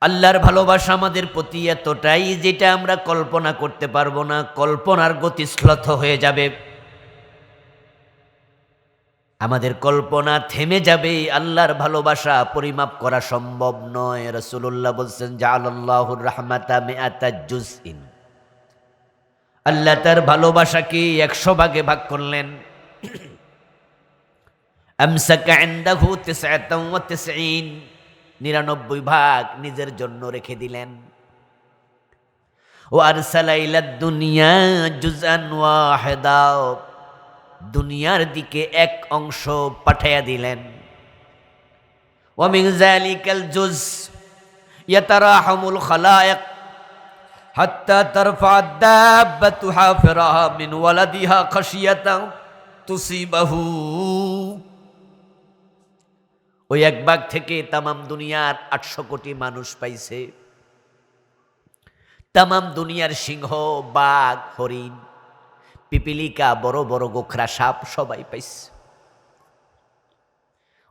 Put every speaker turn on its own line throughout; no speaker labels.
আল্লাহর ভালোবাসা আমাদের প্রতি এতটাই যেটা আমরা কল্পনা করতে পারবো না, কল্পনার গতিশ্লথ হয়ে যাবে। আমাদের কল্পনা থেমে যাবে, আল্লাহর ভালোবাসা পরিমাপ করা সম্ভব নয়। রাসূলুল্লাহ বলছেন জাআলাল্লাহুর রাহমাতা মিআতা জুজইন, আল্লাহ তার ভালোবাসাকে 100 ভাগে ভাগ করলেন। আমসাকা ইনদাহু 99, 99 ভাগ নিজের জন্য রেখে দিলেন। ও আরসালা ইলাদ দুনিয়া জুজআন ওয়াহিদা, দুনিয়ার দিকে এক অংশ পাঠাইয়া দিলেন। ওয়া মিন যালিকাল জুজ ইয়াতারাহামুল খালায়েক হাত্তা তারফা দাব্বাতু হাফিরাহা মিন ওয়ালাদিহা খাশিয়াতান তুসিবাহু। ওই এক ভাগ থেকে তামাম দুনিয়ার 800 কোটি মানুষ পাইছে। তামাম দুনিয়ার সিংহ, বাঘ, হরিণ, পিপিলিকা, বড় বড় গোখরা সাপ সবাই পাইছে।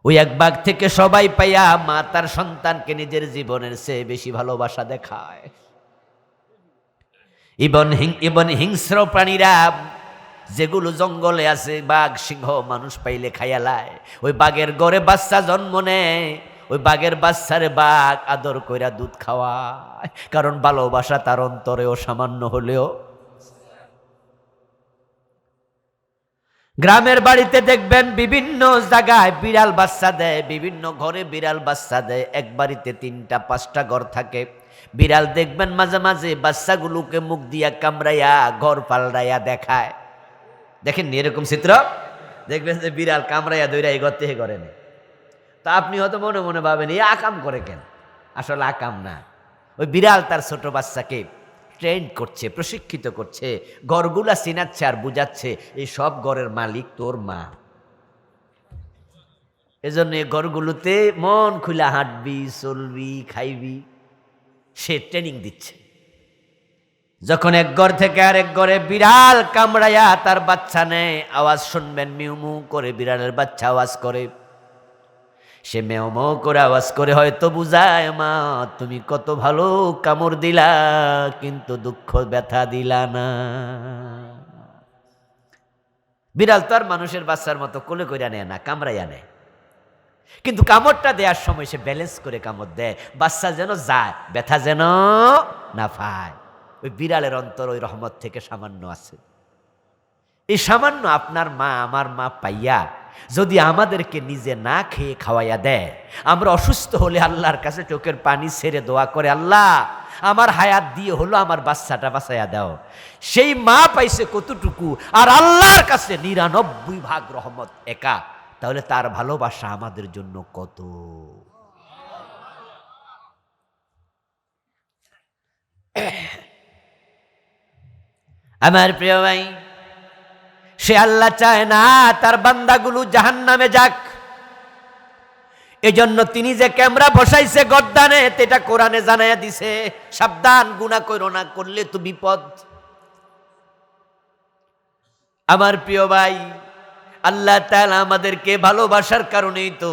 ওই এক ভাগ থেকে সবাই পাইয়া মা তার সন্তানকে নিজের জীবনের চেয়ে বেশি ভালোবাসা দেখায়। ইবন হিংস্র প্রাণীরা যেগুলো জঙ্গলে আছে, বাঘ সিংহ মানুষ পাইলে খাইয়ালায়, ওই বাঘের গড়ে বাচ্চা জন্ম নেয়, ওই বাঘের বাচ্চারে বাঘ আদর কইরা দুধ খাওয়ায়, কারণ ভালোবাসা তার অন্তরেও সামান্য হলেও। গ্রামের বাড়িতে দেখবেন বিভিন্ন জায়গায় বিড়াল বাচ্চা দেয়, বিভিন্ন ঘরে বিড়াল বাচ্চা দেয়। এক বাড়িতে 3টা 5টা ঘর থাকে। বিড়াল দেখবেন মাঝে মাঝে বাচ্চাগুলোকে মুখ দিয়া কামড়াইয়া ঘর পাল্টাইয়া দেখায়। দেখেন এরকম চিত্র দেখবেন যে বিড়াল কামড়াইয়া দইরা এই ঘর থেকে করে নেই। তা আপনি হয়তো মনে মনে ভাবেন এই আকাম করে কেন? আসলে আকাম না, ওই বিড়াল তার ছোট বাচ্চাকে ট্রেন করছে, প্রশিক্ষিত করছে, ঘরগুলা চিনাচ্ছে আর বুঝাচ্ছে এই সব ঘরের মালিক তোর মা। এজন্য এই ঘরগুলোতে মন খুলে হাঁটবি, চলবি, খাইবি, সে ট্রেনিং দিচ্ছে। যখন এক ঘর থেকে আরেক ঘরে বিড়াল কামড়াইয়া তার বাচ্চা নেয়, আওয়াজ শুনবেন মিউ মিউ করে বিড়ালের বাচ্চা আওয়াজ করে। সে মেও মেও করে আওয়াজ করে হয়তো বুঝায়, মা তুমি কত ভালো কামড় দিলা, কিন্তু দুঃখ ব্যথা দিলা না। বিড়াল তো আর মানুষের বাচ্চার মতো কোলে কইরা নেয় না, কামড়াইয়া নেয়। কিন্তু কামড়টা দেওয়ার সময় সে ব্যালেন্স করে কামড় দেয়, বাচ্চা যেন যায়, ব্যথা যেন না পায়। ওই বিড়ালের অন্তর ওই রহমত থেকে সামান্য আছে। এই সামান্য আপনার মা আমার মা পাইয়া যদি আমাদেরকে নিজে না খেয়ে খাওয়াইয়া দেয়, আমরা অসুস্থ হলে আল্লাহর কাছে চোখের পানি ছেড়ে দোয়া করে, আল্লাহ আমার হায়াত দিয়ে হলো আমার বাচ্চাটা বাঁচাইয়া দাও। সেই মা পাইছে কতটুকু, আর আল্লাহর কাছে 99 ভাগ রহমত একা। তাহলে তার ভালোবাসা আমাদের জন্য কত। আমার প্রিয় ভাই, সে আল্লাহ চায় না তার বান্দাগুলো জাহান্নামে যাক। এজন্য তিনি যে ক্যামেরা বসাইছে গর্দানে, এটা কোরআনে জানাইয়া দিছে, সাবধান, গুনাহ করো না, করলে তো বিপদ। আমার প্রিয় ভাই, আল্লাহ তাআলা আমাদেরকে ভালোবাসার কারণেই তো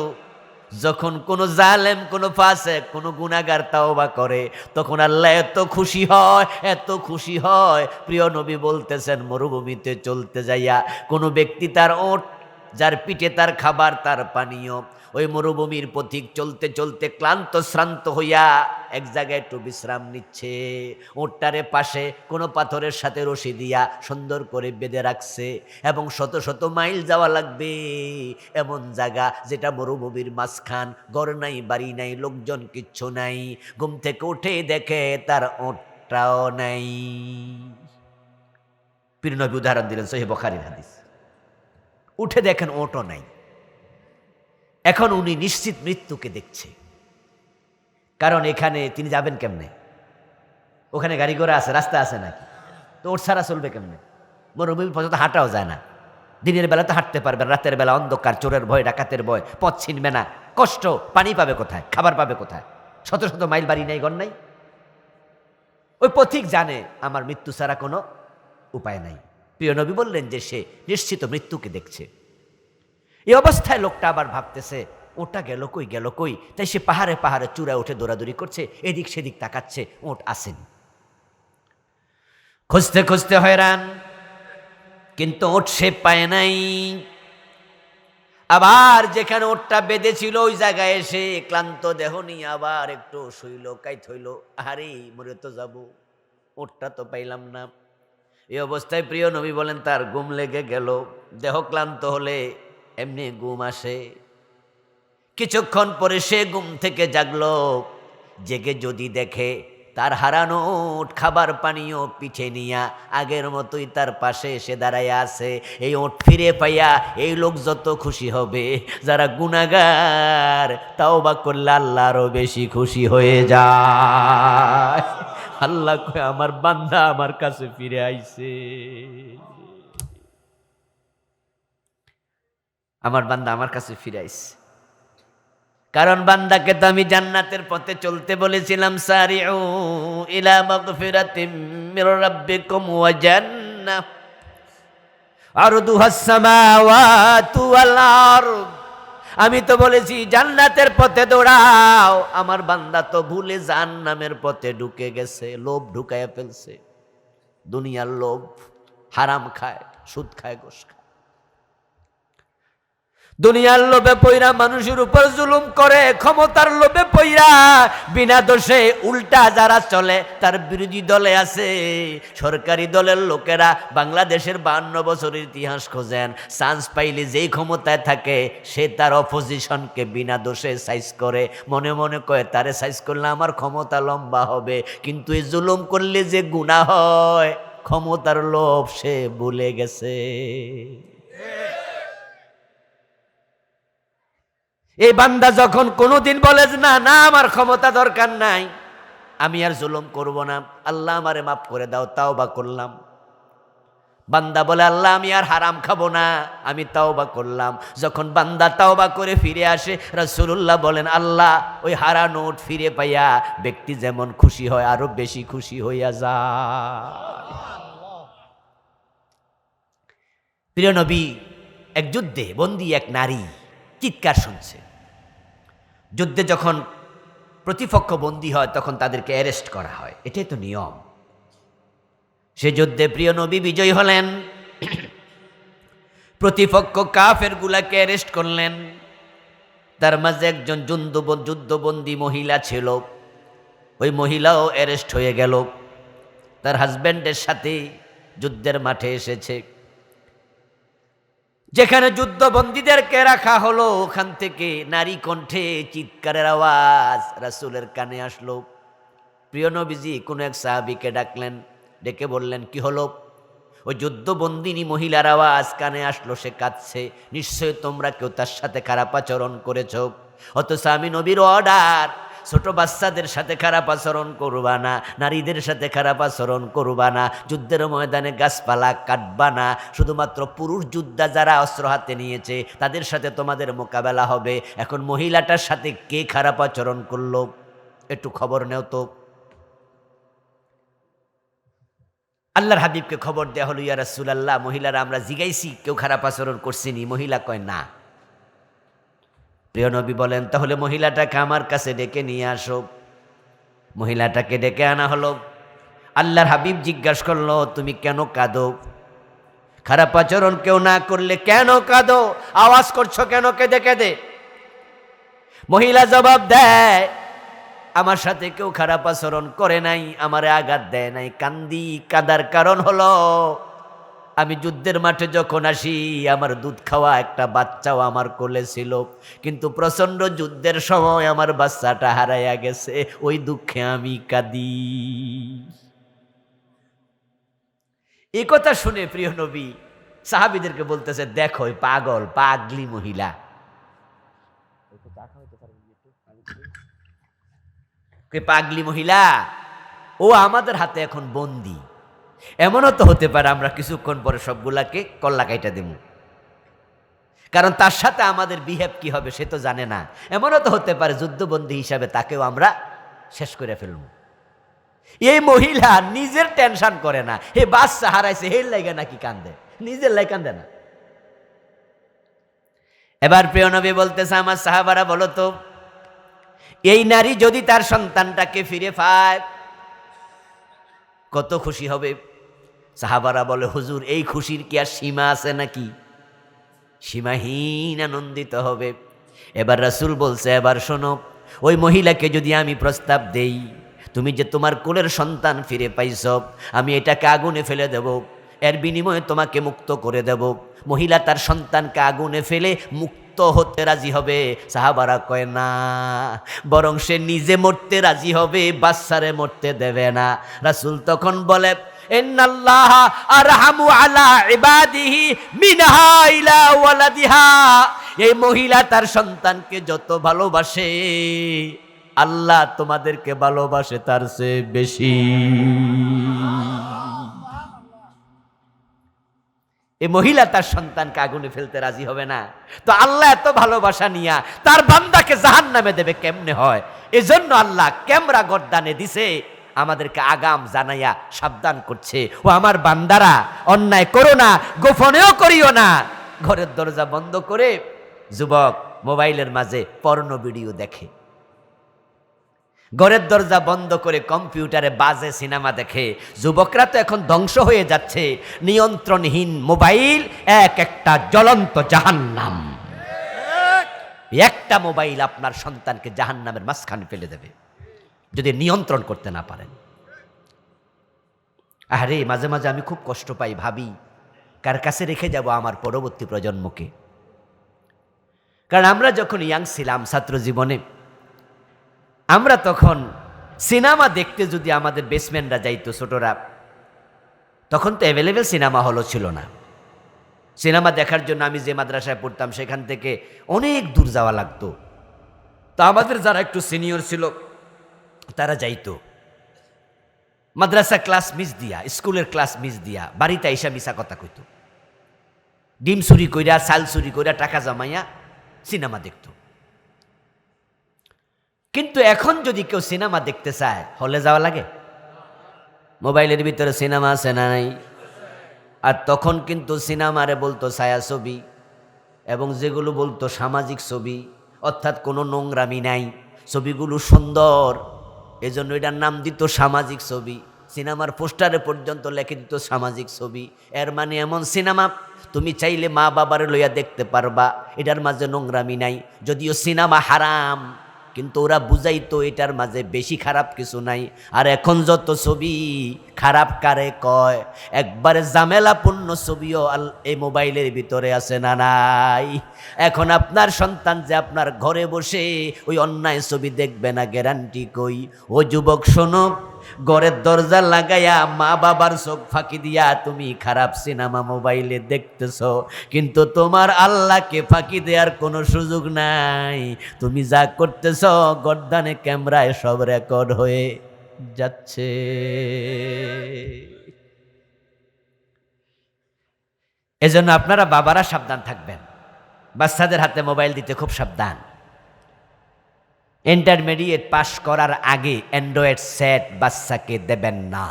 যখন কোনো জালেম, কোনো ফাসিক, কোনো গুনাহগার তাওবা করে, তখন আল্লাহ এত খুশি হয়, এত খুশি হয়। প্রিয় নবী বলতেছেন, মরুভূমিতে চলতে যাইয়া কোনো ব্যক্তি তার ওট, যার পিঠে তার খাবার তার পানীয়, ওই মরুভূমির পথিক চলতে চলতে ক্লান্ত শ্রান্ত হইয়া এক জায়গায় একটু বিশ্রাম নিচ্ছে। ওটটারে পাশে কোনো পাথরের সাথে রশি দিয়া সুন্দর করে বেঁধে রাখছে, এবং শত শত মাইল যাওয়া লাগবে এমন জায়গা যেটা মরুভূমির মাঝখান, ঘর নাই, বাড়ি নাই, লোকজন কিচ্ছু নাই। ঘুম থেকে উঠে দেখে তার ওটটাও নাই। পীর নবী উদাহরণ দিলেন, সহিহ বুখারীর হাদিস। উঠে দেখেন ওটও নাই। এখন উনি নিশ্চিত মৃত্যুকে দেখছে, কারণ এখানে তিনি যাবেন কেমনে? ওখানে গাড়ি ঘোড়া আছে, রাস্তা আছে নাকি? তো ওট ছাড়া চলবে কেমনে? মরুভূমি পর্যন্ত হাঁটাও যায় না। দিনের বেলা তো হাঁটতে পারবে, রাতের বেলা অন্ধকার, চোরের ভয়, ডাকাতের ভয়, পথ চিনবে না, কষ্ট। পানি পাবে কোথায়? খাবার পাবে কোথায়? শত শত মাইল বাড়ি নাই, ঘর নাই। ওই পথিক জানে আমার মৃত্যু ছাড়া কোনো উপায় নাই। প্রিয় নবী বললেন যে সে নিশ্চিত মৃত্যুকে দেখছে। এই অবস্থায় লোকটা আবার ভাবতেছে, ওটা গেল কই গেল কই, তাই সে পাহাড়ে পাহাড়ে চূড়ায় উঠে দৌড়াদৌড়ি করছে, এদিক সেদিক তাকাচ্ছে, ওট আসেনি। খুঁজতে খুঁজতে হয়রান, কিন্তু ওট সে পায় নাই। আবার যেখানে ওটটা বেঁধেছিল ওই জায়গায় এসে ক্লান্ত দেহ নিয়ে আবার একটু শুইল, কাইত হইল, আরে মরে তো যাব, ওটটা তো পাইলাম না। এই অবস্থায় প্রিয় নবী বলেন তার ঘুম লেগে গেল। দেহ ক্লান্ত হলে এমনি ঘুম আসে। কিছুক্ষণ পরে সে ঘুম থেকে জাগলো, জেগে যদি দেখে তার হারানো ওট খাবার পানীয় পিঠে নিয়া আগের মতোই তার পাশে এসে দাঁড়াইয়া আছে। এই ওট ফিরে পাইয়া এই লোক যত খুশি হবে, যারা গুনাহগার তাওবা করলে আল্লাহ আরো বেশি খুশি হয়ে যায়। আল্লাহ কয় আমার বান্দা আমার কাছে ফিরে আইছে, আমার বান্দা আমার কাছে ফিরে আইছে। কারণ বান্দাকে তো আমি জান্নাতের পথে চলতে বলেছিলাম, সারিউ ইলা মাগফিরাতিম মির রাব্বিকুম ওয়া জান্নাহ আরদুহাস সামাওয়াতু ওয়াল আরদ। আমি তো বলেছি জান্নাতের পথে দৌড়াও। আমার বান্দা তো ভুলে জাহান্নামের পথে ঢুকে গেছে, লোভ ঢুকাইয়া ফেলছে, দুনিয়ার লোভ, হারাম খায়, সুদ খায়, ঘুষ খায়, দুনিয়ার লোভে পইরা মানুষের উপর জুলুম করে, ক্ষমতার লোভে পইরা বিনা দোষে উল্টা যারা চলে তার বিরোধী দলে আছে। সরকারি দলের লোকেরা বাংলাদেশের 52 বছরের ইতিহাস খোঁজেন, চান্স পাইলে যেই ক্ষমতায় থাকে সে তার অপোজিশনকে বিনা দোষে সাইজ করে, মনে মনে কয় তারে সাইজ করলে আমার ক্ষমতা লম্বা হবে। কিন্তু এই জুলুম করলে যে গুনাহ হয়, ক্ষমতার লোভ সে ভুলে গেছে। এই বান্দা যখন কোনোদিন বলে যে না না আমার ক্ষমতা দরকার নাই, আমি আর জুলুম করব না, আল্লাহ আমারে মাফ করে দাও, তাওবা করলাম। বান্দা বলে আল্লাহ আমি আর হারাম খাবো না, আমি তাওবা করলাম। যখন বান্দা তাওবা করে ফিরে আসে, রাসূলুল্লাহ বলেন আল্লাহ ওই হারানো ওট ফিরে পাইয়া ব্যক্তি যেমন খুশি হয় আরো বেশি খুশি হইয়া যায়। প্রিয় নবী এক যুদ্ধে বন্দী এক নারী চিৎকার শুনছে। যুদ্ধে যখন প্রতিপক্ষ বন্দী হয় তখন তাদেরকে অ্যারেস্ট করা হয়, এটাই তো নিয়ম। সে যুদ্ধে প্রিয় নবী বিজয়ী হলেন, প্রতিপক্ষ কাফের গুলাকে অ্যারেস্ট করলেন। তার মাঝে একজন যুদ্ধবন্দী মহিলা ছিল, ওই মহিলাও অ্যারেস্ট হয়ে গেল। তার হাজব্যান্ডের সাথে যুদ্ধের মাঠে এসেছে। যেখানে যুদ্ধবন্দীদেরকে রাখা হলো ওখান থেকে নারী কণ্ঠে চিৎকারের আওয়াজ রাসূলের কানে আসলো। প্রিয় নবীজি কোনো এক সাহাবীকে ডাকলেন, ডেকে বললেন কি হলো? ওই যুদ্ধবন্দিনী মহিলার আওয়াজ কানে আসলো, সে কাঁদছে, নিশ্চয় তোমরা কেউ তার সাথে খারাপ আচরণ করেছ। অথচ আমি নবীর অর্ডার, ছোট বাচ্চাদের সাথে খারাপ আচরণ করবা না, নারীদের সাথে খারাপ আচরণ করবা না, যুদ্ধের ময়দানে গাছপালা কাটবা না, শুধুমাত্র পুরুষ যোদ্ধা যারা অস্ত্র হাতে নিয়েছে তাদের সাথে তোমাদের মোকাবেলা হবে। এখন মহিলাটার সাথে কে খারাপ আচরণ করলো একটু খবর নেও তো। আল্লাহর হাবিবকে খবর দেয়া হলো, ইয়া রাসূলুল্লাহ মহিলারা আমরা জিগাইছি কেউ খারাপ আচরণ করছেনি। মহিলা কয় না। প্রিয় নবী বলেন তাহলে মহিলাটাকে আমার কাছে ডেকে নিয়ে আসো। মহিলাটাকে ডেকে আনা হলো। আল্লাহর হাবিব জিজ্ঞাসা করলো তুমি কেন কাঁদো? খারাপ আচরণ কেউ না করলে কেন কাঁদো? আওয়াজ করছো কেন কেঁদে কেঁদে? মহিলা জবাব দেয় আমার সাথে কেউ খারাপ আচরণ করে নাই, আমারে আঘাত দেয় নাই। কান্দি, কাঁদার কারণ হলো আমি যুদ্ধের মাঠে যখন আসি আমার দুধ খাওয়া একটা বাচ্চাও আমার কোলে ছিল, কিন্তু প্রচন্ড যুদ্ধের সময় আমার বাচ্চাটা হারাইয়া গেছে, ওই দুঃখে আমি কাঁদি। এই কথা শুনে প্রিয় নবী সাহাবীদেরকে বলতেছে দেখো ওই পাগল পাগলি মহিলা, পাগলি মহিলা ও আমাদের হাতে এখন বন্দী। এমনও তো হতে পারে আমরা কিছুক্ষণ পরে সবগুলাকে কল্লা কাইটা দেব, কারণ তার সাথে আমাদের বিহেভ কি হবে সে তো জানে না। এমনও তো হতে পারে যুদ্ধবন্দী হিসাবে তাকেও আমরা শেষ করে ফেলব। এই মহিলা নিজের টেনশন করে না, হে বাচ্চা হারাইছে হের লাগে নাকি কান্দে, নিজের লাই কান্দে না। এবার প্রিয় নবী বলতেছে, আমার সাহাবারা বলো তো, এই নারী যদি তার সন্তানটাকে ফিরে পায় কত খুশি হবে? সাহাবারা বলে, হুজুর এই খুশির কি আর সীমা আছে নাকি? সীমাহীন আনন্দিত হবে। এবার রাসূল বলছে, এবার শোনো, ওই মহিলাকে যদি আমি প্রস্তাব দেই, তুমি যে তোমার কোলের সন্তান ফিরে পাইছ, আমি এটাকে আগুনে ফেলে দেব, এর বিনিময়ে তোমাকে মুক্ত করে দেব। মহিলা তার সন্তানকে আগুনে ফেলে মুক্ত হতে রাজি হবে। সাহাবারা কয় না, বরং সে নিজে মরতে রাজি হবে, বাচ্চারে মরতে দেবে না। রাসূল তখন বলে, ইন্নাল্লাহ আরহামু আলা ইবাদিহি মিনহা ইলা ওয়ালাদিহা। এই মহিলা তার সন্তানকে যত ভালোবাসে, আল্লাহ তোমাদেরকে ভালোবাসে তার চেয়ে বেশি। এই মহিলা তার সন্তানকে আগুনে ফেলতে রাজি হবে না, তো আল্লাহ এত ভালোবাসা নিয়া তার বান্দাকে জাহান্নামে দেবে কেমনে হয়? এজন্য আল্লাহ ক্যামেরা গর্দানে দিছে, আমাদেরকে আগাম জানাইয়া সাবধান করছে, ও আমার বান্দারা, অন্যায় করো না, গোপনেও করিও না। ঘরের দরজা বন্ধ করে যুবক মোবাইলের মাঝে পর্ন ভিডিও দেখে, ঘরের দরজা বন্ধ করে কম্পিউটারে বাজে সিনেমা দেখে। যুবকরা তো এখন ধ্বংস হয়ে যাচ্ছে। নিয়ন্ত্রণহীন মোবাইল এক একটা জ্বলন্ত জাহান্নাম। একটা মোবাইল আপনার সন্তানকে জাহান্নামের মাঝখানে ফেলে দেবে যদি নিয়ন্ত্রণ করতে না পারেন। আরে মাঝে মাঝে আমি খুব কষ্ট পাই, ভাবি কার কাছে রেখে যাব আমার পরবর্তী প্রজন্মকে। কারণ আমরা যখন ইয়াং ছিলাম, ছাত্র জীবনে, আমরা তখন সিনেমা দেখতে যদি আমাদের বেসমেন্টরা যাইতো, ছোটরা, তখন তো অ্যাভেলেবেল সিনেমা হলও ছিল না। সিনেমা দেখার জন্য আমি যে মাদ্রাসায় পড়তাম সেখান থেকে অনেক দূর যাওয়া লাগতো। তো আমাদের যারা একটু সিনিয়র ছিল তারা যাইতো মাদ্রাসা ক্লাস মিস দিয়া, স্কুলের ক্লাস মিস দিয়া বাড়িতে আইসা মিশা কথা কইত, ডিম চুরি কইরা, চাল চুরি কইরা, টাকা জমাইয়া সিনেমা দেখত। কিন্তু এখন যদি কেউ সিনেমা দেখতে চায়, হলে যাওয়া লাগে? মোবাইলের ভিতরে সিনেমা আছে না নাই? আর তখন কিন্তু সিনেমারে বলতো ছায়াছবি, এবং যেগুলো বলতো সামাজিক ছবি, অর্থাৎ কোনো নোংরামি নাই, ছবিগুলো সুন্দর, এজন্য এটার নাম দিত সামাজিক ছবি। সিনেমার পোস্টারে পর্যন্ত লেখে দিত সামাজিক ছবি। এর মানে এমন সিনেমা তুমি চাইলে মা বাবার লইয়া দেখতে পারবা, এটার মাঝে নোংরামি নাই। যদিও সিনেমা হারাম, কিন্তু ওরা বুঝাইতো এটার মাঝে বেশি খারাপ কিছু নাই। আর এখন যত ছবি খারাপ কারে কয়, একবারে জামেলাপূর্ণ ছবিও এই মোবাইলের ভিতরে আছে না নাই? এখন আপনার সন্তান যে আপনার ঘরে বসে ওই অন্যায় ছবি দেখবে না, গ্যারান্টি কই? ও যুবক শোনো, ঘরের দরজা লাগাইয়া মা বাবার চোখ ফাঁকি দিয়া তুমি খারাপ সিনেমা মোবাইলে দেখতেছ, কিন্তু তোমার আল্লাহকে ফাঁকি দেওয়ার কোনো সুযোগ নাই। তুমি যা করতেছ গর্দানে ক্যামেরায় সব রেকর্ড হয়ে যাচ্ছে। এজন্য আপনারা বাবারা সাবধান থাকবেন, বাচ্চাদের হাতে মোবাইল দিতে খুব সাবধান। ইন্টারমিডিয়েট পাস করার আগে অ্যান্ড্রয়েড সেট বাচ্চাকে দেবেন না।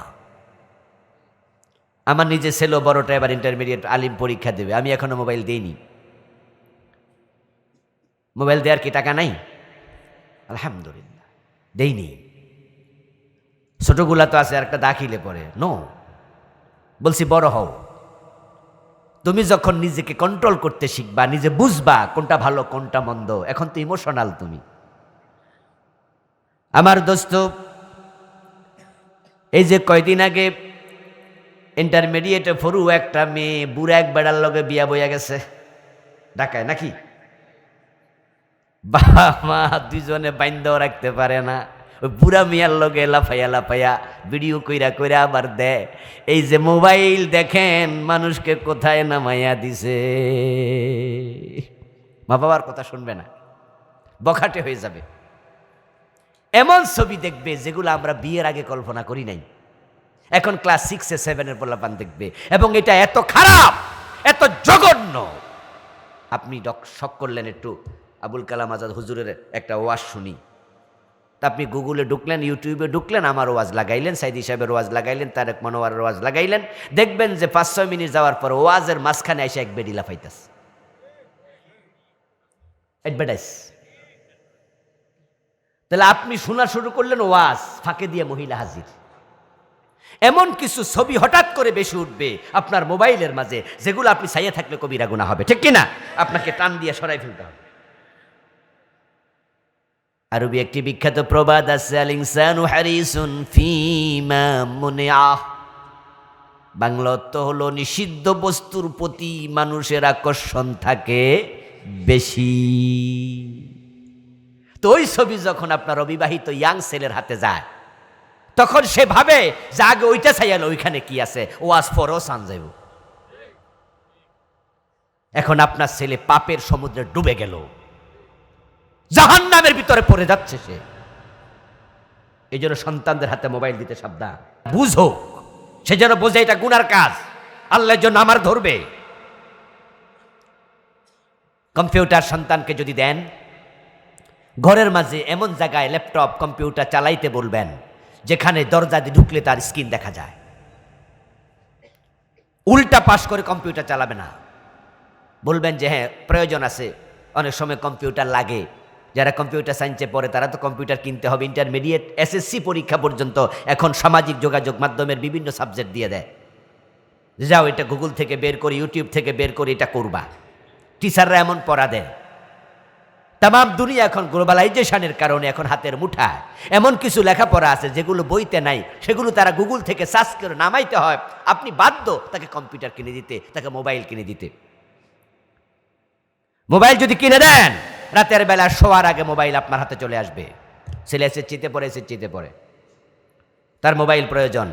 আমার নিজে ছেলে বড়টা এবার ইন্টারমিডিয়েট আলিম পরীক্ষা দেবে, আমি এখনো মোবাইল দিইনি। মোবাইল দেওয়ার কি টাকা নাই? আলহামদুলিল্লাহ দেইনি। ছোটগুলা তো আছে, আর একটা দাখিলে পড়ে। নো, বলছি বড় হও। তুমি যখন নিজেকে কন্ট্রোল করতে শিখবা, নিজে বুঝবা কোনটা ভালো কোনটা মন্দ। এখন তো ইমোশনাল তুমি। আমার দোস্ত, এই যে কয়দিন আগে ইন্টারমিডিয়েটে ফরু একটা মেয়ে বুড়া এক বেড়ার লগে বিয়া বইয়া গেছে ঢাকায়, নাকি? বাবা মা দুজনে বাইন্দাও রাখতে পারে না, ওই বুড়া মিয়ার লগে লাফাইয়া লাফাইয়া ভিডিও কইরা কইরা আবার দেয়। এই যে মোবাইল দেখেন মানুষকে কোথায় নামাইয়া দিছে। মা বাবার কথা শুনবে না, বখাটে হয়ে যাবে। এমন ছবি দেখবে যেগুলো আমরা বিয়ের আগে কল্পনা করি নাই। এখন ক্লাস 6-7 পোলাপান দেখবে, এবং এটা এত খারাপ, এত জঘন্য। আপনি শক করলেন একটু আবুল কালাম আজাদ হুজুরের একটা ওয়াজ শুনি, তা আপনি গুগলে ঢুকলেন, ইউটিউবে ঢুকলেন, আমার ওয়াজ লাগাইলেন, সাইদি সাহেবের ওয়াজ লাগাইলেন, তারেক মনোয়ারের ওয়াজ লাগাইলেন, দেখবেন যে 5-6 মিনিট যাওয়ার পর ওয়াজের মাঝখানে এসে এক বেডি লাফাইতাছে। অ্যাডভার্টাইজ। তাহলে আপনি শোনা শুরু করলেন ওয়াজ, ফাঁকে দিয়ে মহিলা হাজির। এমন কিছু ছবি হঠাৎ করে বেশি উঠবে আপনার মোবাইলের মাঝে, যেগুলো আপনি চাইয়ে থাকলে কবিরা গুনাহ হবে, ঠিক কিনা? আপনাকে টান দিয়ে সরাই ফেলতে হবে। আরবি একটি বিখ্যাত প্রবাদ আছে, আল ইনসানু হারিসুন ফিমা মুনিআহ। বাংলা অর্থ হলো নিষিদ্ধ বস্তুর প্রতি মানুষের আকর্ষণ থাকে বেশি। তো ওই ছবি যখন আপনার অবিবাহিত ইয়াং ছেলের হাতে যায়, তখন সে ভাবে যে আগে ওইটা চাইয়ালো, ওইখানে কি আছে, ওয়াজ ফরও সান যাইব। এখন আপনার ছেলে পাপের সমুদ্রে ডুবে গেল, জাহান্নামের ভিতরে পড়ে যাচ্ছে সে। এই জন্য সন্তানদের হাতে মোবাইল দিতে সাবধান। বুঝো, সে যেন বোঝে এটা গুনার কাজ, আল্লাহর জন্য আমার ধরবে। কম্পিউটার সন্তানকে যদি দেন, ঘরের মাঝে এমন জায়গায় ল্যাপটপ কম্পিউটার চালাইতে বলবেন যেখানে দরজা দিয়ে ঢুকলে তার স্ক্রিন দেখা যায়। উল্টা পাশ করে কম্পিউটার চালাবে না। বলবেন যে হ্যাঁ প্রয়োজন আছে, অনেক সময় কম্পিউটার লাগে। যারা কম্পিউটার সায়েন্সে পড়ে তারা তো কম্পিউটার কিনতে হবে। ইন্টারমিডিয়েট এসএসসি পরীক্ষা পর্যন্ত এখন সামাজিক যোগাযোগ মাধ্যমের বিভিন্ন সাবজেক্ট দিয়ে দেয়। যাও এটা গুগল থেকে বের করে, ইউটিউব থেকে বের করে এটা করবা। টিচাররা এমন পড়া দেয়। তামাম দুনিয়া এখন গ্লোবালাইজেশনের কারণে এখন হাতের মুঠায় এমন কিছু লেখাপড়া আছে যেগুলো বইতে নাই, সেগুলো তারা গুগল থেকে সার্চ করে নামাইতে হয়। আপনি বাধ্য তাকে কম্পিউটার কিনে দিতে, তাকে মোবাইল কিনে দিতে। মোবাইল যদি কিনে দেন, রাতের বেলা শোয়ার আগে মোবাইল আপনার হাতে চলে আসবে। ছেলে এসে পড়ে, তার মোবাইল প্রয়োজন,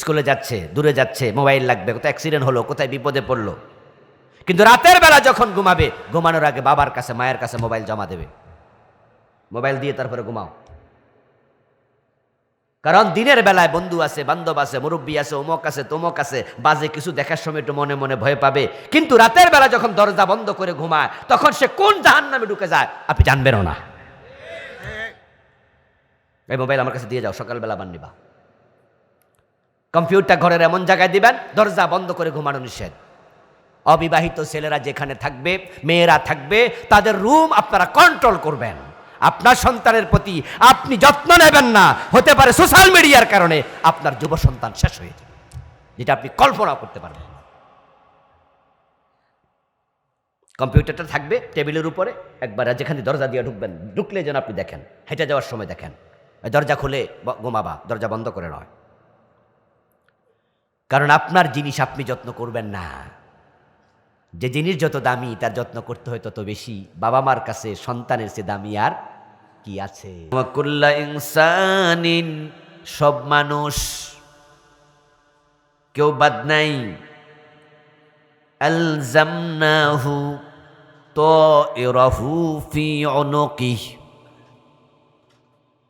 স্কুলে যাচ্ছে, দূরে যাচ্ছে, মোবাইল লাগবে, কোথায় অ্যাক্সিডেন্ট হলো, কোথায় বিপদে পড়লো। কিন্তু রাতের বেলা যখন ঘুমাবে, ঘুমানোর আগে বাবার কাছে মায়ের কাছে মোবাইল জমা দেবে। মোবাইল দিয়ে তারপরে ঘুমাও। কারণ দিনের বেলায় বন্ধু আছে, বান্ধব আছে, মুরব্বী আছে, অমুক আছে, তমুক আছে, বাজে কিছু দেখার সময় একটু মনে মনে ভয় পাবে। কিন্তু রাতের বেলা যখন দরজা বন্ধ করে ঘুমায়, তখন সে কোন জাহান্নামে ঢুকে যায় আপনি জানবেনও না। এই মোবাইল আমার কাছে দিয়ে যাও, সকালবেলা বান্নিবা। কম্পিউটার ঘরের এমন জায়গায় দিবেন দরজা বন্ধ করে ঘুমানো নিষেধ। অবিবাহিত ছেলেরা যেখানে থাকবে, মেয়েরা থাকবে, তাদের রুম আপনারা কন্ট্রোল করবেন। আপনার সন্তানের প্রতি আপনি যত্ন নেবেন না, হতে পারে সোশ্যাল মিডিয়ার কারণে আপনার যুব সন্তান শেষ হয়ে যাবে, যেটা আপনি কল্পনা করতে পারবেন। কম্পিউটারটা থাকবে টেবিলের উপরে, একবার যেখানে দরজা দিয়ে ঢুকবেন, ঢুকলে যেন আপনি দেখেন, হেঁটে যাওয়ার সময় দেখেন, দরজা খুলে ঘুমাবা, দরজা বন্ধ করে নয়। কারণ আপনার জিনিস আপনি যত্ন করবেন না। যে জিনিস যত দামি তার যত্ন করতে হয় তত বেশি। বাবা মার কাছে সন্তানের চেয়ে দামি আর কি আছে? কুল্লা ইনসানিন, সব মানুষ, কেউ বাদ নাই। আলজামনাহু তায়রাহু ফি উনুকিহি,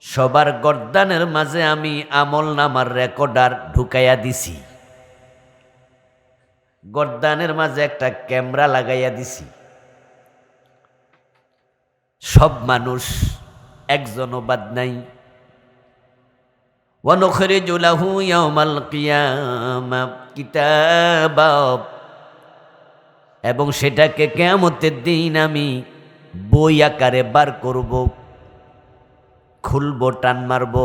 সবার গর্দানের মাঝে আমি আমল নামার রেকর্ডার ঢুকাইয়া দিছি। গর্দানের মাঝে একটা ক্যামেরা লাগাইয়া দিছি। সব মানুষ, একজনও বাদ নাই। ওয়া নুখরিজু লাহু ইয়াওমাল কিয়ামা কিতাবা, এবং সেটাকে কিয়ামতের দিন আমি বই আকারে বার করব, খুলব, টান মারব।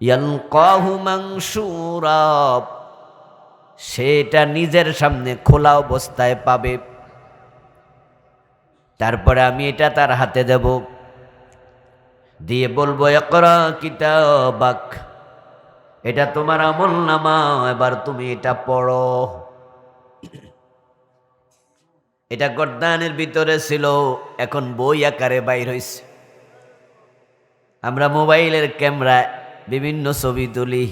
ইয়ালকাহু মানশুরা, সেটা নিজের সামনে খোলা অবস্থায় পাবে। তারপরে আমি এটা তার হাতে দেব, দিয়ে বলবো ইকরা কিতাবাক, এটা তোমার আমলনামা, এবার তুমি এটা পড়ো। এটা গর্দানের ভিতরে ছিল, এখন বই আকারে বাইর হইছে। আমরা মোবাইলের ক্যামেরা বিভিন্ন ছবি তুলি,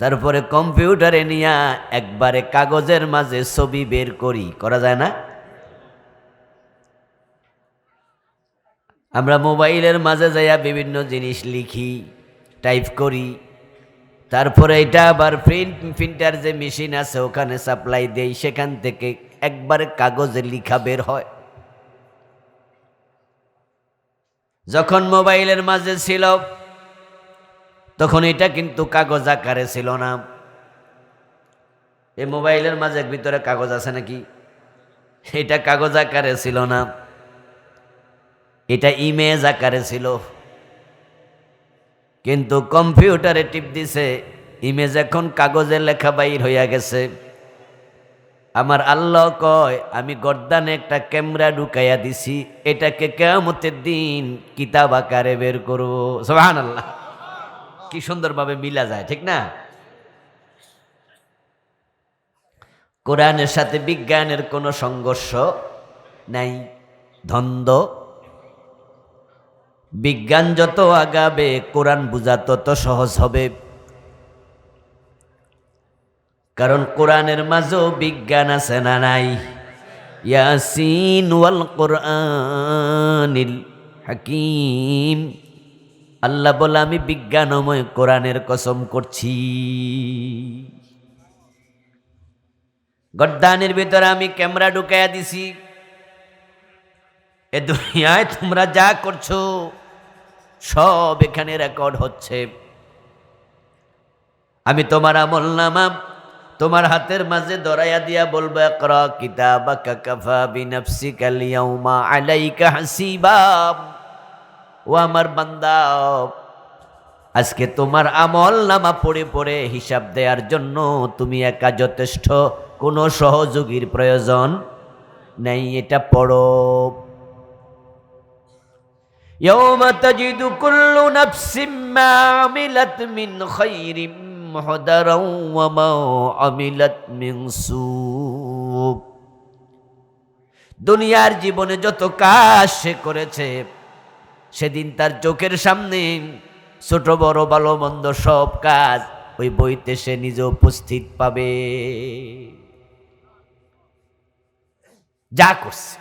তারপরে কম্পিউটারে নিয়ে একবারে কাগজের মাঝে ছবি বের করি, করা যায় না? আমরা মোবাইলের মাঝে যাইয়া বিভিন্ন জিনিস লিখি, টাইপ করি, তারপরে এটা আবার প্রিন্টার যে মেশিন আছে ওখানে সাপ্লাই দেই, সেখান থেকে একবারে কাগজে লিখা বের হয়। যখন মোবাইলের মাঝে ছিল তখন এটা কিন্তু কাগজ আকারে ছিল না। এই মোবাইলের মাঝে ভিতরে কাগজ আছে নাকি? এটা কাগজ আকারে ছিল না। এটা ইমেজ আকারে ছিল, কিন্তু কম্পিউটারে টিপ দিছে, ইমেজ এখন কাগজে লেখা বাইর হইয়া গেছে। আমার আল্লাহ কয় আমি গর্দানে একটা ক্যামেরা ঢুকাইয়া দিছি, এটাকে কিয়ামতের দিন কিতাব আকারে বের করব। সুবহানাল্লাহ, কি সুন্দরভাবে মিলা যায়, ঠিক না? কোরআনের সাথে বিজ্ঞানের কোনো সংঘর্ষ নাই, দ্বন্দ্ব। বিজ্ঞান যত আগাবে কোরআন বুঝা তত সহজ হবে, কারণ কোরআনের মাঝেও বিজ্ঞান আছে না নাই? ইয়াসিন ওয়াল কোরআনিল হাকিম, আল্লাহ বলে আমি বিজ্ঞানময় কোরআনের কসম করছি। গর্দানের ভিতরে আমি ক্যামেরা ঢুকাইয়া দিছি, এ দুনিয়ায় তোমরা যা করছো সব এখানে রেকর্ড হচ্ছে। আমি তোমার আমলনামা তোমার হাতের মাঝে ধরাইয়া দিয়া বলবো, ইকরা কিতাবাকা কাফা বিনাফসিকাল ইয়াউমা আলাইকা হাসিবা। ও আমার বান্দা, আজকে তোমার আমলনামা পড়ে পড়ে হিসাব দেওয়ার জন্য তুমি একা যথেষ্ট, কোনো সহযোগীর প্রয়োজন নেই। এটা পড়ো। ইয়াউমা তাজিদু কুল্লু নাফসিম মা আমিলাত মিন খায়রিন মুহদারাও ওয়া মা আমিলাত মিন সু। দুনিয়ার জীবনে যত কাজ সে করেছে, সেদিন তার চোখের সামনে ছোট বড় ভালো মন্দ সব কাজ ওই বইতে সে নিজে উপস্থিত পাবে। যা করছে,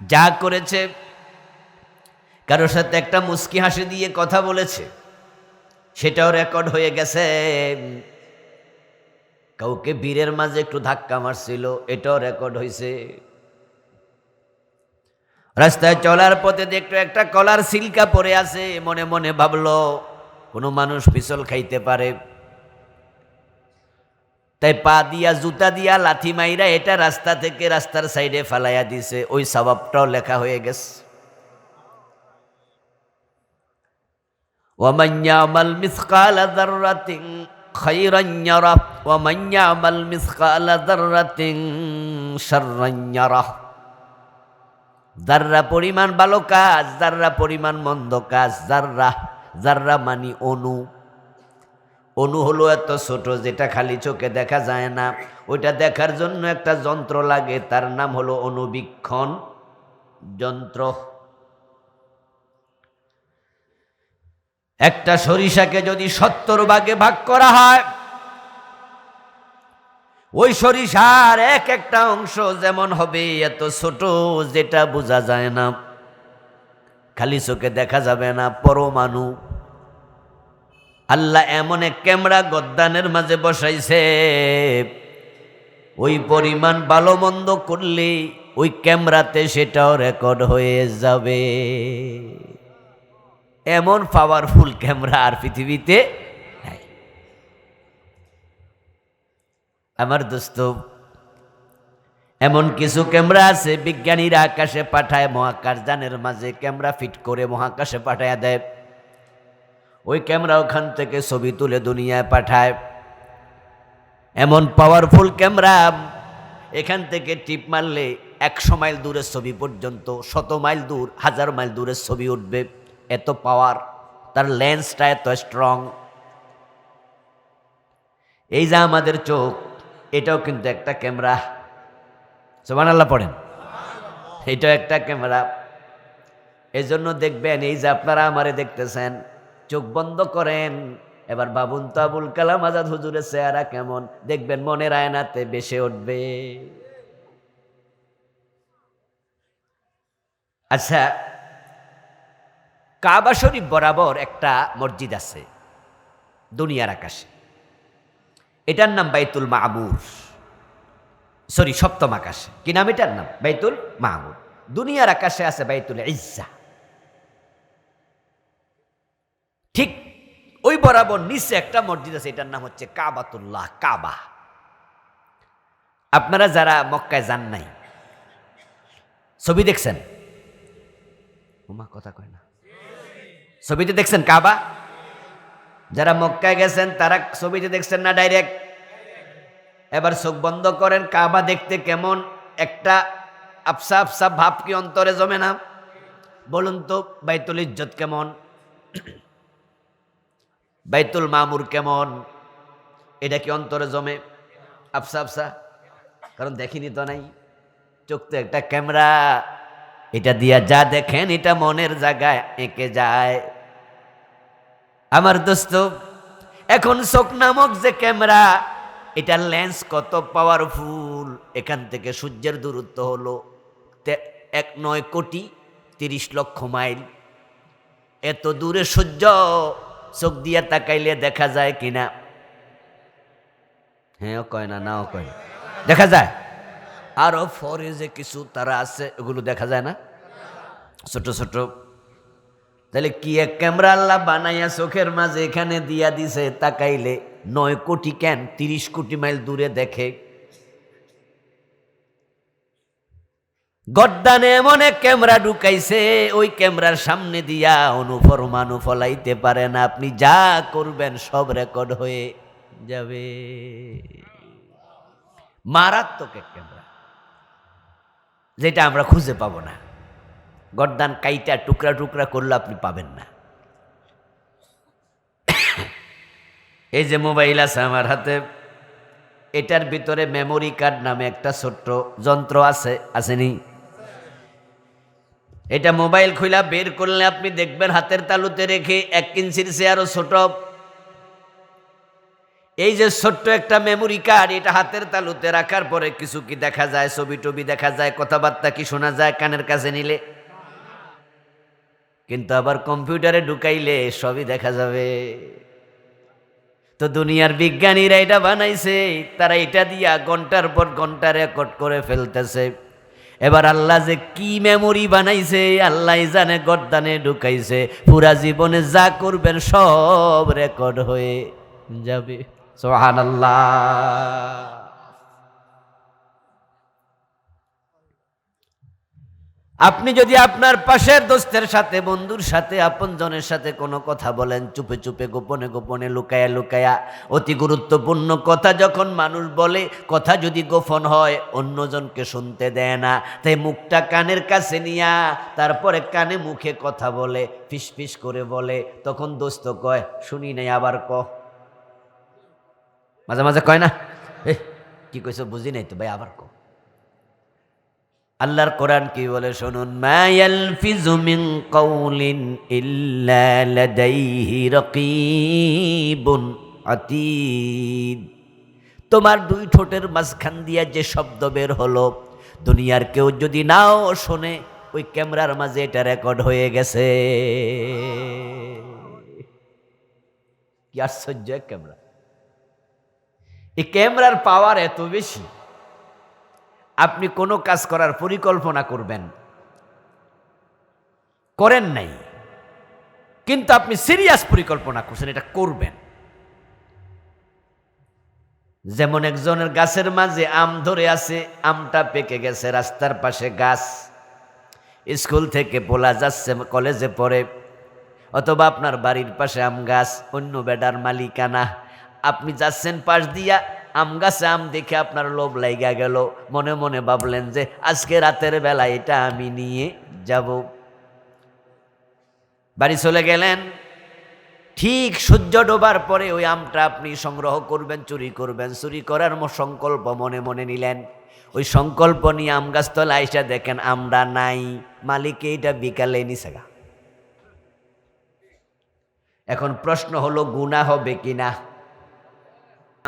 যা করেছে, কারোর সাথে একটা মুস্কি হাসি দিয়ে কথা বলেছে, সেটাও রেকর্ড হয়ে গেছে। কাউকে বীরের মাঝে একটু ধাক্কা মারছিল, এটাও রেকর্ড হয়েছে। রাস্তায় চলার পথে দেখতো একটা কলার সিলকা পড়ে আছে, মনে মনে ভাবলো কোনো মানুষ পিছল খাইতে পারে, তাই পা দিয়া জুতা দিয়া লাথি মাইরা এটা রাস্তা থেকে রাস্তার সাইডে ফালাইয়া দিছে। ওই সওয়াবটাও লেখা হয়ে গেছে। ওয়ামান ইয়ামাল মিসকালা যাররাতিন খায়রান ইয়ারা ওয়ামান ইয়ামাল মিসকালা যাররাতিন শাররান ইয়ারা। যাররা পরিমাণ ভালো কাজ, যাররা পরিমাণ মন্দ কাজ। যাররা, যাররা মানি অণু। অণু হলো এত ছোট যেটা খালি চোখে দেখা যায় না, ওইটা দেখার জন্য একটা যন্ত্র লাগে, তার নাম হলো অণুবীক্ষণ যন্ত্র। একটা সরিষাকে যদি 70 ভাগে ভাগ করা হয়, ওই সরিষার এক একটা অংশ যেমন হবে এত ছোট যেটা বোঝা যায় না, খালি চোখে দেখা যাবে না, পরমাণু। আল্লাহ এমন এক ক্যামেরা গদ্দানের মাঝে বসাইছে, ওই পরিমাণ ভালো মন্দ করলে ওই ক্যামেরাতে সেটাও রেকর্ড হয়ে যাবে। এমন পাওয়ারফুল ক্যামেরা আর পৃথিবীতে নাই। আমার দোস্ত, এমন কিছু ক্যামেরা আছে বিজ্ঞানীরা আকাশে পাঠায়, মহাকাশযানের মাঝে ক্যামেরা ফিট করে মহাকাশে পাঠায় দেয়। ওই ক্যামেরা ওখান থেকে ছবি তুলে দুনিয়ায় পাঠায়। এমন পাওয়ারফুল ক্যামেরা, এখান থেকে টিপ মারলে 100 মাইল দূরের ছবি পর্যন্ত, 100 মাইল দূর, 1000 মাইল দূরের ছবি উঠবে। এত পাওয়ার, তার লেন্সটা এত স্ট্রং। এই যে আমাদের চোখ, এটাও কিন্তু একটা ক্যামেরা। সুবহানাল্লাহ পড়েন। এটাও একটা ক্যামেরা। এই জন্য দেখবেন, এই যে আপনারা আমারে দেখতেছেন, চোখ বন্ধ করেন, এবার ভাবুন তো আবুল কালাম আজাদ হুজুরের চেহারা কেমন, দেখবেন মনের আয়নাতে বেশে উঠবে। আচ্ছা, কাবা শরীফ বরাবর একটা মসজিদ আছে দুনিয়ার আকাশে, এটার নাম বাইতুল মামুর। সরি, সপ্তম আকাশে। কি নাম এটার নাম? বাইতুল মামুর। দুনিয়ার আকাশে আছে বাইতুল ইজ্জা। ঠিক ওই বরাবর নিচে একটা মসজিদ আছে, এটার নাম হচ্ছে কাবাতুল্লাহ, কাবা। আপনারা যারা মক্কায় যান নাই, ছবি দেখছেন, ওমা কথা কয় না। ছবিতে দেখছেন কাবা? যারা মক্কায় গেছেন তারা ছবিতে দেখছেন না ডাইরেক্ট? এবার চোখ বন্ধ করেন, কাবা দেখতে কেমন? একটা আফসা আফসা ভাব কি অন্তরে জমে না? বলুন তো বাইতুল ইজ্জত কেমন, বাইতুল মামুর কেমন? এটা কি অন্তরে জমে? আফসা আফসা, কারণ দেখিনি তো নাই। চোখ তো একটা ক্যামেরা, এটা দিয়া যা দেখেন এটা মনের জায়গায় এঁকে যায়। আমার দোস্ত, এখন চোখ নামক যে ক্যামেরা, এটা লেন্স কত পাওয়ারফুল। এখান থেকে সূর্যের দূরত্ব হলো 9,30,00,000 মাইল। এত দূরে সূর্য চোখ দিয়ে তাকাইলে দেখা যায় কিনা? হ্যাঁ কয় না, নাও কয় না, দেখা যায়। আরো ফরে যে কিছু তারা আছে, এগুলো দেখা যায় না, ছোট ছোট। তাহলে কি এক ক্যামেরা আল্লাহ বানাইয়া চোখের মাঝে এখানে দিয়া দিছে, তাকাইলে 9 কোটি কেন 30 কোটি মাইল দূরে দেখে। গড্ডানে এমন এক ক্যামেরা ঢুকাইছে, ওই ক্যামেরার সামনে দিয়া অনুফরমানু ফলাইতে পারে না। আপনি যা করবেন সব রেকর্ড হয়ে যাবে। মারাত্মক এক ক্যামেরা, যেটা আমরা খুঁজে পাবো না। গর্দান কাইটা টুকরা টুকরা করলে আপনি পাবেন না। এই যে মোবাইল আছে আমার হাতে, এটার ভিতরে মেমোরি কার্ড নামে একটা ছোট্ট যন্ত্র আছে, আসেনি? এটা মোবাইল খুলা বের করলে আপনি দেখবেন হাতের তালুতে রেখে 1 ইঞ্চির চেয়ারও ছোট। এই যে ছোট্ট একটা মেমোরি কার্ড, এটা হাতের তালুতে রাখার পরে কিছু কি দেখা যায়? ছবি টবি দেখা যায়, কথাবার্তা কি শোনা যায় কানের কাছে নিলে? কিন্তু আবার কম্পিউটারে ঢুকাইলে সবই দেখা যাবে। তো দুনিয়ার বিজ্ঞানীরা এটা বানাইছে, তারা এটা দিয়া ঘন্টার পর ঘন্টা রেকর্ড করে ফেলতেছে। এবার আল্লাহ যে কি মেমোরি বানাইছে আল্লাহ জানে, গর্দানে ঢুকাইছে। পুরা জীবনে যা করবেন সব রেকর্ড হয়ে যাবে। সুবহানাল্লাহ। আপনি যদি আপনার পাশের দোস্তের সাথে, বন্ধুর সাথে, আপনজনের সাথে কোনো কথা বলেন, চুপে চুপে, গোপনে গোপনে, লুকায়া লুকায়া, অতি গুরুত্বপূর্ণ কথা যখন মানুষ বলে, কথা যদি গোপন হয় অন্যজনকে শুনতে দেয় না, তাই মুখটা কানের কাছে নিয়া তারপরে কানে মুখে কথা বলে, ফিস ফিস করে বলে। তখন দোস্ত কয় শুনি নাই, আবার ক। মাঝে মাঝে কয় না, কি কইছো বুঝি নাই তো ভাই, আবার ক। আল্লাহর কোরআন কি বলে শুনুন, মা ইয়ালফিজু মিন কাউলিন ইল্লা লাদাইহি রাকীবুন আতীদ। তোমার 2 ঠোঁটের মাঝখান দিয়া যে শব্দ বের হলো, দুনিয়ার কেউ যদি নাও শোনে, ওই ক্যামেরার মাঝে এটা রেকর্ড হয়ে গেছে। কি আশ্চর্য ক্যামেরা! এই ক্যামেরার পাওয়ার এত বেশি, আপনি কোনো কাজ করার পরিকল্পনা করবেন, করেন নাই, কিন্তু আপনি সিরিয়াস পরিকল্পনা করছেন এটা করবেন। যেমন একজনের গাছের মাঝে আম ধরে আছে, আমটা পেকে গেছে, রাস্তার পাশে গাছ, স্কুল থেকে পোলা যাচ্ছে কলেজে পড়ে, অথবা আপনার বাড়ির পাশে আম গাছ, অন্য বেডার মালিকানা, আপনি যাচ্ছেন পাশ দিয়া, আম গাছে আম দেখে আপনার লোভ লাইগা গেল, মনে মনে ভাবলেন যে আজকে রাতের বেলা এটা আমি নিয়ে যাব। বাড়ি চলে গেলেন, ঠিক সূর্য ডোবার পরে ওই আমটা আপনি সংগ্রহ করবেন, চুরি করবেন। চুরি করার সংকল্প মনে মনে নিলেন, ওই সংকল্প নিয়ে আম গাছ তলে আইসা দেখেন আমরা নাই, মালিকে এটা বিকালে নিছে গা। এখন প্রশ্ন হলো গুনাহ হবে কিনা?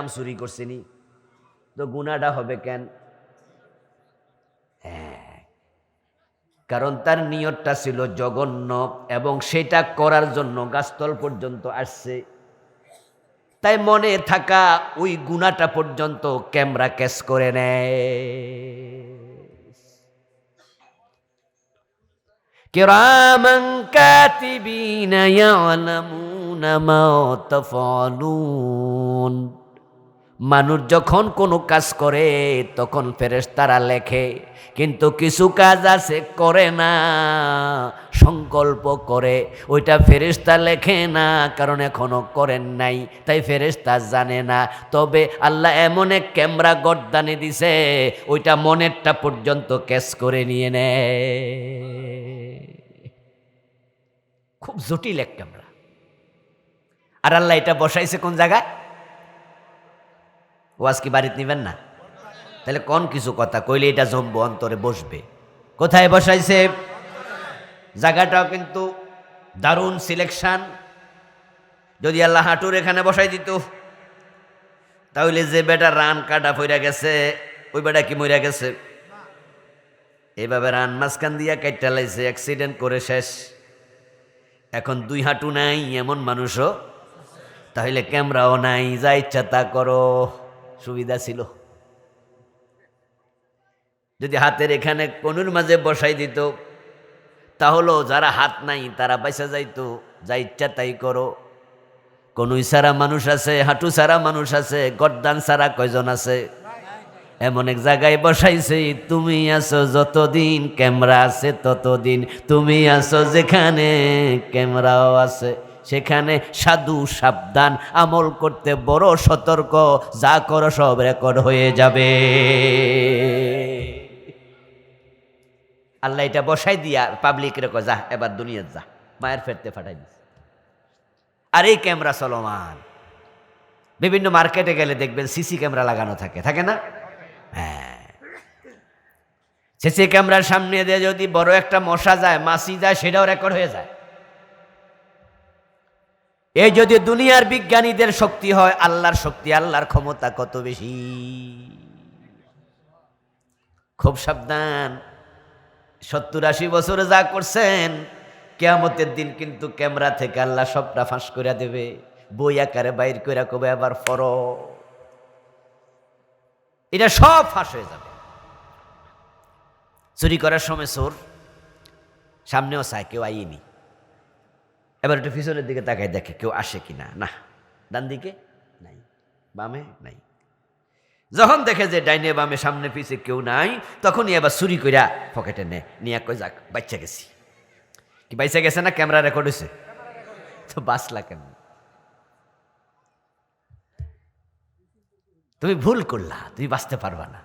আম চুরি করছিনি তো গুনাহটা হবে কেন? হ্যাঁ, কারণ তার নিয়তটা ছিল জঘন্য এবং সেটা করার জন্য গাছতল পর্যন্ত আসছে। তাই মনে থাকা ওই গুনাহটা পর্যন্ত ক্যামেরা ক্যাচ করে নেয়। কিরামান কাতিবিনা ইয়ালামুনা মা তাফআলুন। মানুষ যখন কোনো কাজ করে তখন ফেরেশতারা লেখে, কিন্তু কিছু কাজ আছে করে না, সংকল্প করে, ওইটা ফেরেশতা লেখে না, কারণ এখনো করেন নাই, তাই ফেরেশতা জানে না। তবে আল্লাহ এমন এক ক্যামেরা গর্দানে দিছে, ওইটা মনেরটা পর্যন্ত ক্যাচ করে নিয়ে নেয়। খুব জটিল এক ক্যামেরা। আর আল্লাহ এটা বসাইছে কোন জায়গায়? ওয়াজ কি বাড়িতে নিবেন না? তাহলে কোন কিছু কথা কইলে এটা জমবো, অন্তরে বসবে। কোথায় বসাইছে? জায়গাটাও কিন্তু দারুণ সিলেকশন। যদি আল্লাহ হাঁটুর এখানে বসাই দিত, তাহলে যে বেটা রান কাটা ফইরা গেছে, ওই বেটা কি মইরা গেছে? এইভাবে রান মাঝখান দিয়া কাইটা লাইছে, অ্যাক্সিডেন্ট করে শেষ। এখন দুই হাঁটু নাই এমন মানুষও, তাহলে ক্যামেরাও নাই, যা ইচ্ছা তা করো, সুবিধা ছিল। যদি হাতের এখানে কনুর মাঝে বসাই দিত, তাহলেও যারা হাত নাই তারা বাইসা যাইতো, যা ইচ্ছা তাই করো। কনুই ছাড়া মানুষ আছে, হাঁটু ছাড়া মানুষ আছে, গর্দান ছাড়া কয়জন আছে? এমন এক জায়গায় বসাইছে, তুমি আছো যতদিন ক্যামেরা আছে ততদিন, তুমি আছো যেখানে ক্যামেরাও আছে সেখানে সাধু সাবধান, আমল করতে বড় সতর্ক, যা করো সব রেকর্ড হয়ে যাবে। আল্লাহ এটা বসাই দিয়া পাবলিক রেকো, যা এবার দুনিয়ার যা, মায়ের ফেরতে ফাটাই দিচ্ছে। আর এই ক্যামেরা চলমান, বিভিন্ন মার্কেটে গেলে দেখবেন সিসি ক্যামেরা লাগানো থাকে, থাকে না? হ্যাঁ, সিসি ক্যামেরার সামনে দিয়ে যদি বড় একটা মশা যায়, মাছি যায়, সেটাও রেকর্ড হয়ে যায়। এই যদি দুনিয়ার বিজ্ঞানীদের শক্তি হয়, আল্লাহর শক্তি, আল্লাহর ক্ষমতা কত বেশি। খুব সাবধান। 70-80 বছরে যা করছেন, কিয়ামতের দিন কিন্তু ক্যামেরা থেকে আল্লাহ সবটা ফাঁস করে দেবে, বই আকারে বাইর করে কবে আবার ফরো, এটা সব ফাঁস হয়ে যাবে। চুরি করার সময় চোর সামনেও চায়, কেউ আইনি, এবার একটু পিছনের দিকে তাকায় দেখে কেউ আসে কিনা, না, ডান দিকে নাই, বামে নাই। যখন দেখে যে ডাইনে বামে সামনে পিছে কেউ নাই, তখনই এবার চুরি কইরা পকেটে নিয়ে কই, যাক বাচ্চা গেছি। কি বাইচা গেছে না? ক্যামেরা রেকর্ড হয়েছে তো, বাঁচলা কেন? তুমি ভুল করলা, তুমি বাঁচতে পারবা না।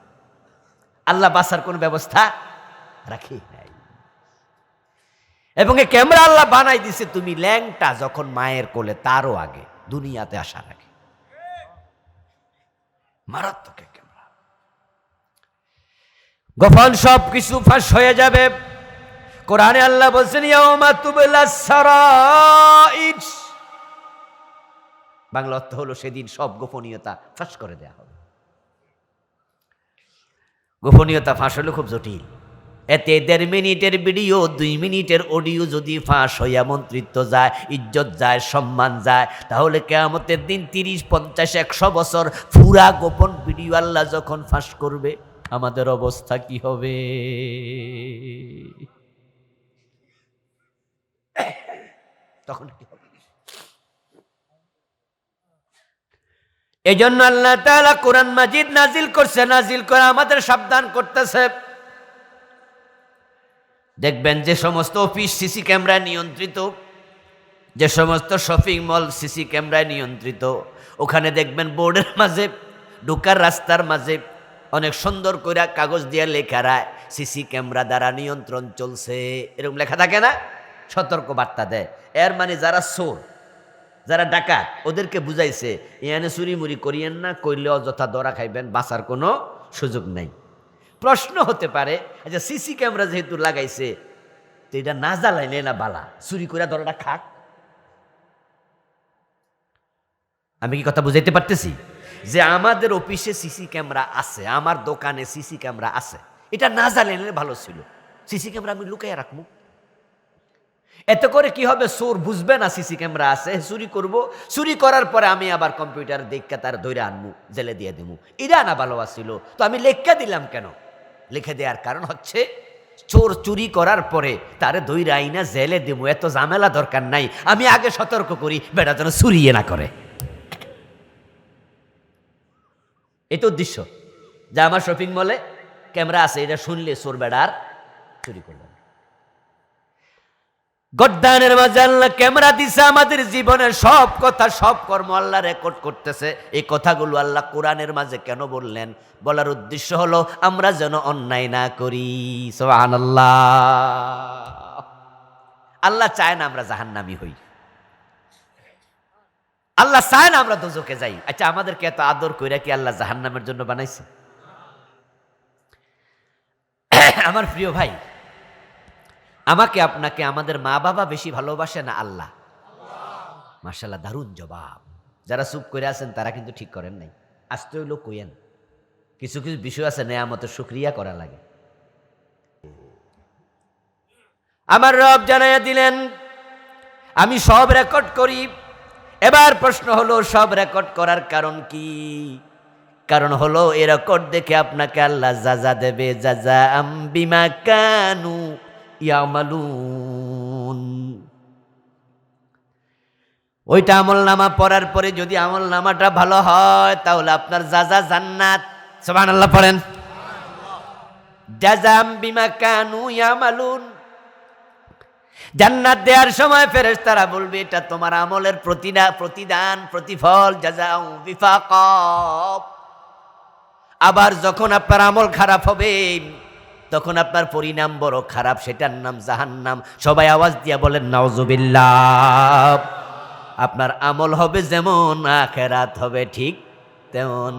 আল্লাহ বাঁচার কোন ব্যবস্থা রাখি নাই। এবং এই ক্যামেরা আল্লাহ বানাই দিছে তুমি ল্যাংটা যখন মায়ের কোলে, তারও আগে, দুনিয়াতে আসার আগে। মারাত্মক ক্যামেরা, গোপন সব কিছু ফাঁস হয়ে যাবে। কোরআনে আল্লাহ বলছেন, ইয়াউমা তুবলাস সারাইর, বাংলা অর্থ হলো সেদিন সব গোপনীয়তা ফাঁস করে দেয়া হবে। গোপনীয়তা ফাঁস হলো খুব জটিল। এতে 1.5 মিনিটের ভিডিও, 2 মিনিটের অডিও যদি ফাঁস হইয়া মন্ত্রিত্ব যায়, ইজ্জত যায়, সম্মান যায়, তাহলে কিয়ামতের দিন 30, 50, 100 বছর পুরা গোপন ভিডিও আল্লাহ যখন ফাঁস করবে, আমাদের অবস্থা কি হবে? তখন কি হবে? এই জন্য আল্লাহ তাআলা কোরআন মাজিদ নাজিল করছে, নাজিল করে আমাদের সাবধান করতেছে। দেখবেন যে সমস্ত অফিস সিসি ক্যামেরায় নিয়ন্ত্রিত, যে সমস্ত শপিং মল সিসি ক্যামেরায় নিয়ন্ত্রিত, ওখানে দেখবেন বোর্ডের মাঝে, ঢোকার রাস্তার মাঝে অনেক সুন্দর করে কাগজ দিয়ে লেখা রায়, সিসি ক্যামেরা দ্বারা নিয়ন্ত্রণ চলছে, এরকম লেখা থাকে না? সতর্ক বার্তা দেয়। এর মানে যারা চোর, যারা ডাকাত, ওদেরকে বুঝাইছে, এখানে চুরি মুড়ি করিয়েন না, করলে অযথা ধরা খাইবেন, বাঁচার কোনো সুযোগ নাই। প্রশ্ন হতে পারে, আচ্ছা সিসি ক্যামেরা যেহেতু লাগাইছে, তো এটা না জ্বালাইলে না বালা, চুরি করে ধরাটা খাক। আমি কি কথা বুঝাইতে পারতেছি? যে আমাদের অফিসে সিসি ক্যামেরা আছে, আমার দোকানে সিসি ক্যামেরা আছে, এটা না জ্বালাইলে ভালো ছিল। সিসি ক্যামেরা আমি লুকাইয়া রাখবো, এতে করে কি হবে? চোর বুঝবে না সিসি ক্যামেরা আছে, চুরি করব, চুরি করার পরে আমি আবার কম্পিউটার দেখে তার ধরে আনবো, জেলে দিয়ে দেবো। এটা না ভালো ছিল। তো আমি লেখা দিলাম কেন? লিখে দেওয়ার কারণ হচ্ছে, চোর চুরি করার পরে তারে ধইরা আইনা জেলে দেবো, এত ঝামেলা দরকার নাই। আমি আগে সতর্ক করি, বেটা যেন চুরিয়ে না করে। এই তো উদ্দেশ্য, যে আমার শপিং মলে ক্যামেরা আছে, এটা শুনলে চোর বেড়া আর চুরি করবে না। গদ্দানের মাঝে আল্লাহ ক্যামেরা দিছে, আমাদের জীবনের সব কথা সব কর্ম আল্লাহ রেকর্ড করতেছে। এই কথাগুলো আল্লাহ কোরআনের মাঝে কেন বললেন? বলার উদ্দেশ্য হলো আমরা যেন অন্যায় না করি। সুবহানাল্লাহ। আল্লাহ চায় না আমরা জাহান্নামী হই, আল্লাহ চায় না আমরা দোজখে যাই। আচ্ছা, আমাদেরকে এত আদর কইরা কি আল্লাহ জাহান্নামের জন্য বানাইছে? আমার প্রিয় ভাই, আমাকে আপনাকে আমাদের মা বাবা বেশি ভালোবাসে না আল্লাহ? মাশাআল্লাহ, দারুণ জবাব। যারা চুপ করে আছেন তারা কিন্তু ঠিক করেন নাই। আস্তে হইলো কইেন, কিছু কিছু বিষয় আছে নেয়ামতের শুকরিয়া করা লাগে। আমার রব জানাইয়া দিলেন আমি সব রেকর্ড করি। এবার প্রশ্ন হলো, সব রেকর্ড করার কারণ কি? কারণ হলো এই রেকর্ড দেখে আপনাকে আল্লাহ জাযা দেবে, জাযাআম বিমা কানু ইয়ামালুন। ওইটা আমলনামা পড়ার পরে যদি আমলনামাটা ভালো হয় তাহলে আপনার জাযা জান্নাত। সুবহানাল্লাহ পড়েন। জাযাআম বিমা কানু ইয়ামালুন। জান্নাত দেওয়ার সময় ফেরেশতারা বলবে এটা তোমার আমলের প্রতিদান, প্রতিফল, জাযাউ বিফাকা। আবার যখন আপনার আমল খারাপ হবে তখন আপনার পরিণাম বড় খারাপ, সেটার নাম জাহান্নাম। সবাই আওয়াজ দিয়া বলেন নাউযুবিল্লাহ। আপনার আমল হবে যেমন, আখিরাত হবে ঠিক তেমন।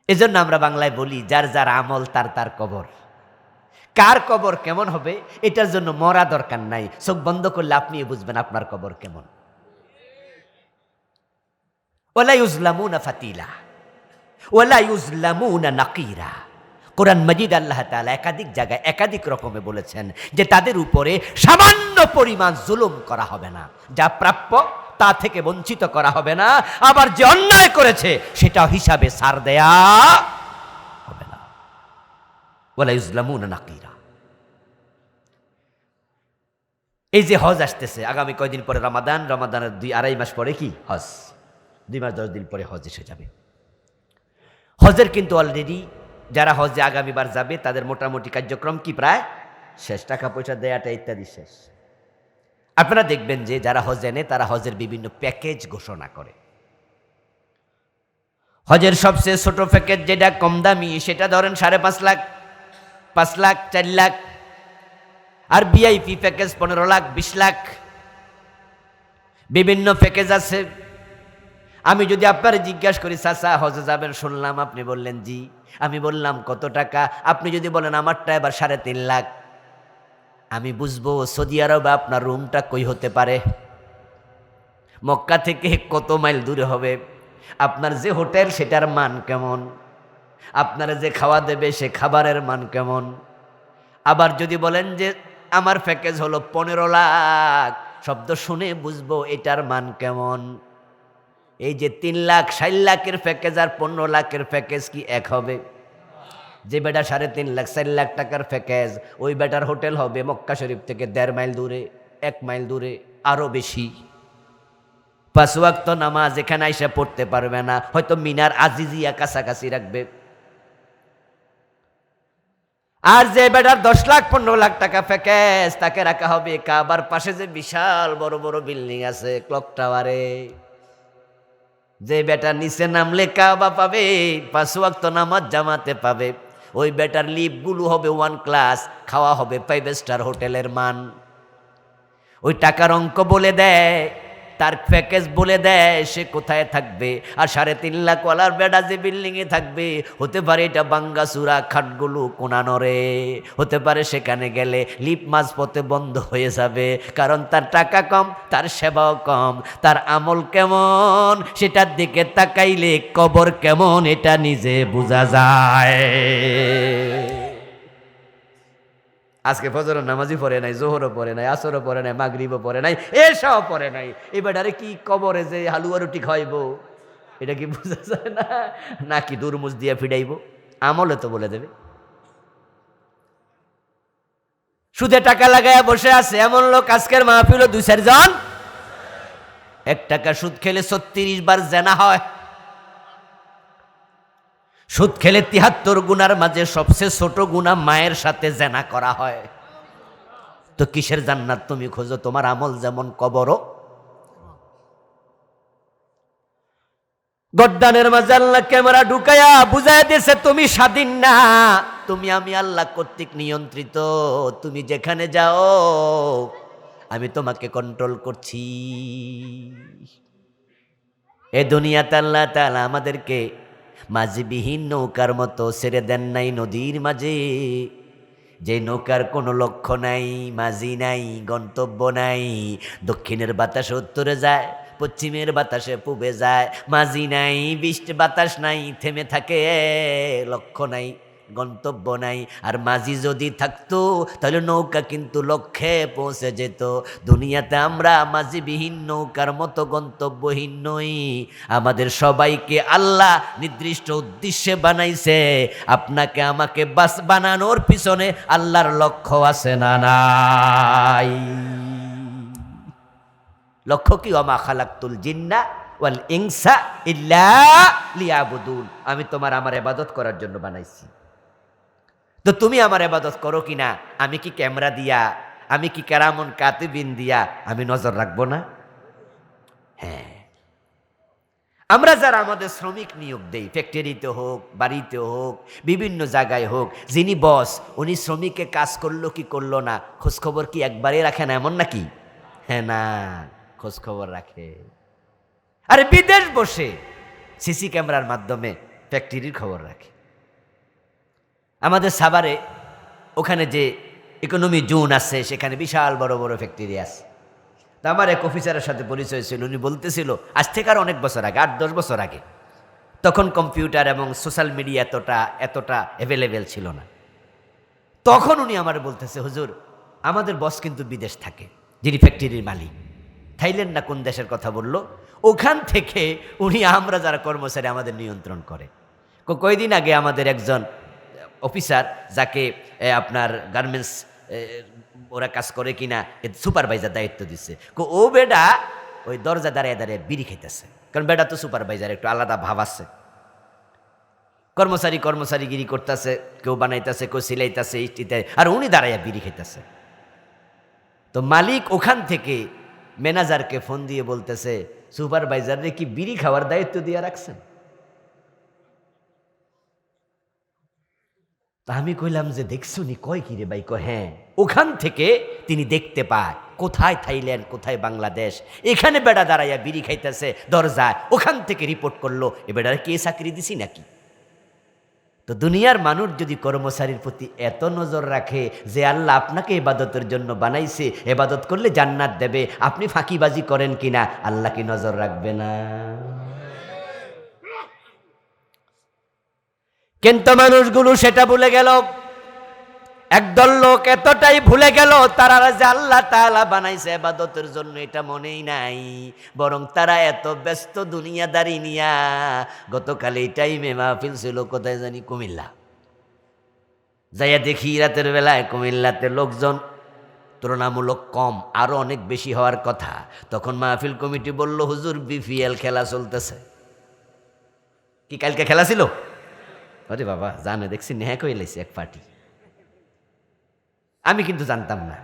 এজন্য আমরা বাংলায় বলি যার যার আমল তার তার কবর। কার কবর কেমন হবে এটার জন্য মরা দরকার নাই, চোখ বন্ধ করলে আপনি বুঝবেন আপনার কবর কেমন। ওয়ালা ইউজলামুনা ফাতিলা ওয়ালা ইউজলামুনা নাকিরা। কোরআন মাজিদ আল্লাহ তাআলা একাধিক জায়গায় একাধিক রকমে বলেছেন যে তাদের উপরে সামান্য পরিমাণ জুলুম করা হবে না, যা প্রাপ্য তা থেকে বঞ্চিত করা হবে না। আবার যে অন্যায় করেছে সেটা হিসাবে ছাড় দেয়া হবে না। ওয়ালা ইউজলামুনা নাকিরা। এই যে হজ আসতেছে, আগামী কয়দিন পরে রমাদান, রমাদানের 2-2.5 মাস পরে কি হজ, 2 মাস 10 দিন পরে হজ এসে যাবে। হজের কিন্তু অলরেডি যারা হজে আগামীবার যাবে তাদের মোটামুটি কার্যক্রম কি প্রায় শেষ, টাকা পয়সা দেয়াটা ইত্যাদি শেষ। আপনারা দেখবেন যে যারা হজে নেয় তারা হজের বিভিন্ন প্যাকেজ ঘোষণা করে। হজের সবচেয়ে ছোট প্যাকেজ যেটা কম দামি সেটা ধরেন 5.5 লাখ, 5 লাখ, 4 লাখ। আর ভিআইপি প্যাকেজ 15 লাখ, 20 লাখ, বিভিন্ন প্যাকেজ আছে। আমি যদি আপনার জিজ্ঞাসা করি চাচা হজে যাবেন শুনলাম, আপনি বললেন জি, আমি বললাম কত টাকা, আপনি যদি বলেন আমারটা এবার 3.5 লাখ, আমি বুঝবো সৌদি আরবে আপনার রুমটা কই হতে পারে, মক্কা থেকে কত মাইল দূরে হবে, আপনার যে হোটেল সেটার মান কেমন, আপনার যে খাওয়া দেবে সে খাবারের মান কেমন। আবার যদি বলেন যে আমার প্যাকেজ হলো 15 লাখ, শব্দ শুনে বুঝবো এটার মান কেমন। এই যে 3 লাখ 60 লাখের প্যাকেজ আর 15 লাখের প্যাকেজ কি এক হবে? যে বেটা 3.5 লাখ 4 লাখ টাকার প্যাকেজ, ওই বেটার হোটেল হবে মক্কা শরীফ থেকে 1.5 মাইল দূরে, 1 মাইল দূরে, আরো বেশি। 5 ওয়াক্ত নামাজ এখানে আইসা পড়তে পারবে না, হয়তো মিনার আজিজিয়া কাছাকাছি রাখবে। আর যে বেটার 10 লাখ 15 লাখ টাকা প্যাকেজ তাকে রাখা হবে কাবার পাশে যে বিশাল বড় বড় বিল্ডিং আছে ক্লক টাওয়ারে। যে বেটা নিচে নামলে কাবা পাবে, 5 ওয়াক্ত নামাজ জামাতে পাবে, ওই বেটার লিফটগুলো হবে 1 ক্লাস, খাওয়া হবে 5 স্টার হোটেলের মান। ওই টাকার অঙ্ক বলে দেয়, তার প্যাকেজ বলে দেয় সে কোথায় থাকবে। আর 3.5 লাখ ওয়ালার বেটা যে বিল্ডিংয়ে থাকবে, হতে পারে এটা বাঙ্গাসুরা, খাটগুলো কোনানরে, হতে পারে সেখানে গেলে লিফট মাঝপথে বন্ধ হয়ে যাবে, কারণ তার টাকা কম, তার সেবাও কম, তার আমল কেমন সেটার দিকে তাকাইলে কবর কেমন এটা নিজে বোঝা যায়। আজকে ফজর নামাজই পড়ে নাই, জোহরও পড়ে নাই, আসরও পড়ে নাই, মাগরিবও পড়ে নাই, এসব পড়ে নাই, এবারে কি কবরে যে হালুয়া রুটি খাইব এটা কি বোঝা যায় না? নাকি দুরমুজ দিয়ে ফিডাইব? আমলে তো বলে দেবে। সুদে টাকা লাগায় বসে আছে এমন লোক আজকের মাহফিল 2-4 জন। 1 টাকা সুদ খেলে 36 বার জেনা হয়। সুদ খেলে ৭৩ গুনার মাঝে সবচেয়ে ছোট গুনাহ মায়ের সাথে জেনা করা হয়। তো কিসের জান্নাত তুমি খোঁজো? তোমার আমল যেমন কবরও। গদ্দানের মাঝে আল্লাহ ক্যামেরা ঢুকায়া বুঝায় দিয়েছে তুমি স্বাধীন না, তুমি আমি আল্লাহ কর্তৃক নিয়ন্ত্রিত। তুমি যেখানে যাও আমি তোমাকে কন্ট্রোল করছি। এ দুনিয়াতে আল্লাহ তাআলা আমাদেরকে মাঝিবিহীন নৌকার মতো ছেড়ে দেন নাই নদীর মাঝে, যে নৌকার কোনো লক্ষ্য নাই, মাঝি নাই, গন্তব্য নাই। দক্ষিণের বাতাসে উত্তরে যায়, পশ্চিমের বাতাসে পূবে যায়, মাঝি নাই, বৃষ্টি বাতাস নাই, থেমে থাকে, লক্ষ্য নাই, গন্তব্য নাই। আর মাঝি যদি থাকতো তাহলে নৌকা কিন্তু লক্ষ্যে পৌঁছে যেত। দুনিয়াতে আমরা মাঝিবিহীন নৌকার মতো গন্তব্যহীন নই। আমাদের সবাইকে আল্লাহ নির্দিষ্ট উদ্দেশ্যে বানাইছে। আপনাকে আমাকে বাস বানানোর পিছনে আল্লাহর লক্ষ্য আছে না নাই? লক্ষ্য কি? ওমা খালাকতুল জিন্না ওয়াল ইনসা ইল্লা লিয়াবুদুন। আমি তোমার আমার ইবাদত করার জন্য বানাইছি। তো তুমি আমার ইবাদত করো কিনা, আমি কি ক্যামেরা দিয়া, আমি কি কেরামন কাতিবিন দিয়া আমি নজর রাখবো না? হ্যাঁ, আমরা যারা আমাদের শ্রমিক নিয়োগ দেই, ফ্যাক্টরিতে হোক, বাড়িতে হোক, বিভিন্ন জায়গায় হোক, যিনি বস উনি শ্রমিককে কাজ করলো কি করলো না খোঁজখবর কি একবারে রাখে না, এমন নাকি? হ্যাঁ, না, খোঁজখবর রাখে। আরে বিদেশ বসে সিসি ক্যামেরার মাধ্যমে ফ্যাক্টরির খবর রাখে। আমাদের সাভারে ওখানে যে ইকোনমি জোন আছে সেখানে বিশাল বড় বড় ফ্যাক্টরি আছে। তা আমার এক অফিসারের সাথে পরিচয় ছিল, উনি বলতেছিল আজ থেকে আর অনেক বছর আগে, ৮-১০ বছর আগে, তখন কম্পিউটার এবং সোশ্যাল মিডিয়া এতটা অ্যাভেলেবেল ছিল না। তখন উনি আমার বলতেছে, হুজুর আমাদের বস কিন্তু বিদেশ থাকে, যিনি ফ্যাক্টরির মালিক, থাইল্যান্ড না কোন দেশের কথা বলল, ওখান থেকে উনি আমরা যারা কর্মচারী আমাদের নিয়ন্ত্রণ করে। কয়েকদিন আগে আমাদের একজন অফিসার, যাকে আপনার গার্মেন্টস ওরা কাজ করে কিনা সুপারভাইজার দায়িত্ব দিচ্ছে, ও বেডা ওই দরজা দাঁড়িয়ে দাঁড়িয়ে বিড়ি খাইতেছে। কারণ বেডা তো সুপারভাইজার, একটু আলাদা ভাব আছে। কর্মচারীগিরি করতেছে, কেউ বানাইতেছে, কেউ সিলাইতেছে, আর উনি দাঁড়াইয়া বিড়ি খাইতেছে। তো মালিক ওখান থেকে ম্যানেজারকে ফোন দিয়ে বলতেছে, সুপারভাইজারে কি বিড়ি খাওয়ার দায়িত্ব দিয়ে রাখছেন? তা আমি কইলাম যে দেখছো নি? কয় কি রে ভাই? হ্যাঁ। ওখান থেকে তিনি দেখতে পায় কোথায় থাইল্যান্ড, কোথায় বাংলাদেশ। এখানে বেড়া দাঁড়াইয়া বিড়ি খাইতেছে দরজায়, ওখান থেকে রিপোর্ট করলো এ বেড়ার কে চাকরি দিছি নাকি? তো দুনিয়ার মানুষ যদি কর্মচারীর প্রতি এত নজর রাখে যে আল্লাহ আপনাকে ইবাদতের জন্য বানাইছে, ইবাদত করলে জান্নাত দেবে, আপনি ফাঁকিবাজি করেন কিনা, আল্লাহ কি নজর রাখবে না? কিন্তু মানুষগুলো সেটা ভুলে গেল। একদল লোক এতটাই ভুলে গেল তারা যে আল্লাহ তাআলা বানাইছে ইবাদতের জন্য এটা মনেই নাই, বরং তারা এত ব্যস্ত দুনিয়াদারি নিয়া। গতকাল এই টাইমে মাহফিল ছিল কোথায় জানি, কুমিল্লা। যাইয়া দেখি রাতের বেলায় কুমিল্লাতে লোকজন তুলনামূলক কম, আরো অনেক বেশি হওয়ার কথা। তখন মাহফিল কমিটি বলল, হুজুর বিপিএল খেলা চলতেছে। কি কালকে খেলা ছিল? আরে বাবা, জানে দেখছি নেহা কই লাইছে এক পার্টি। আমি কিন্তু জানতাম না।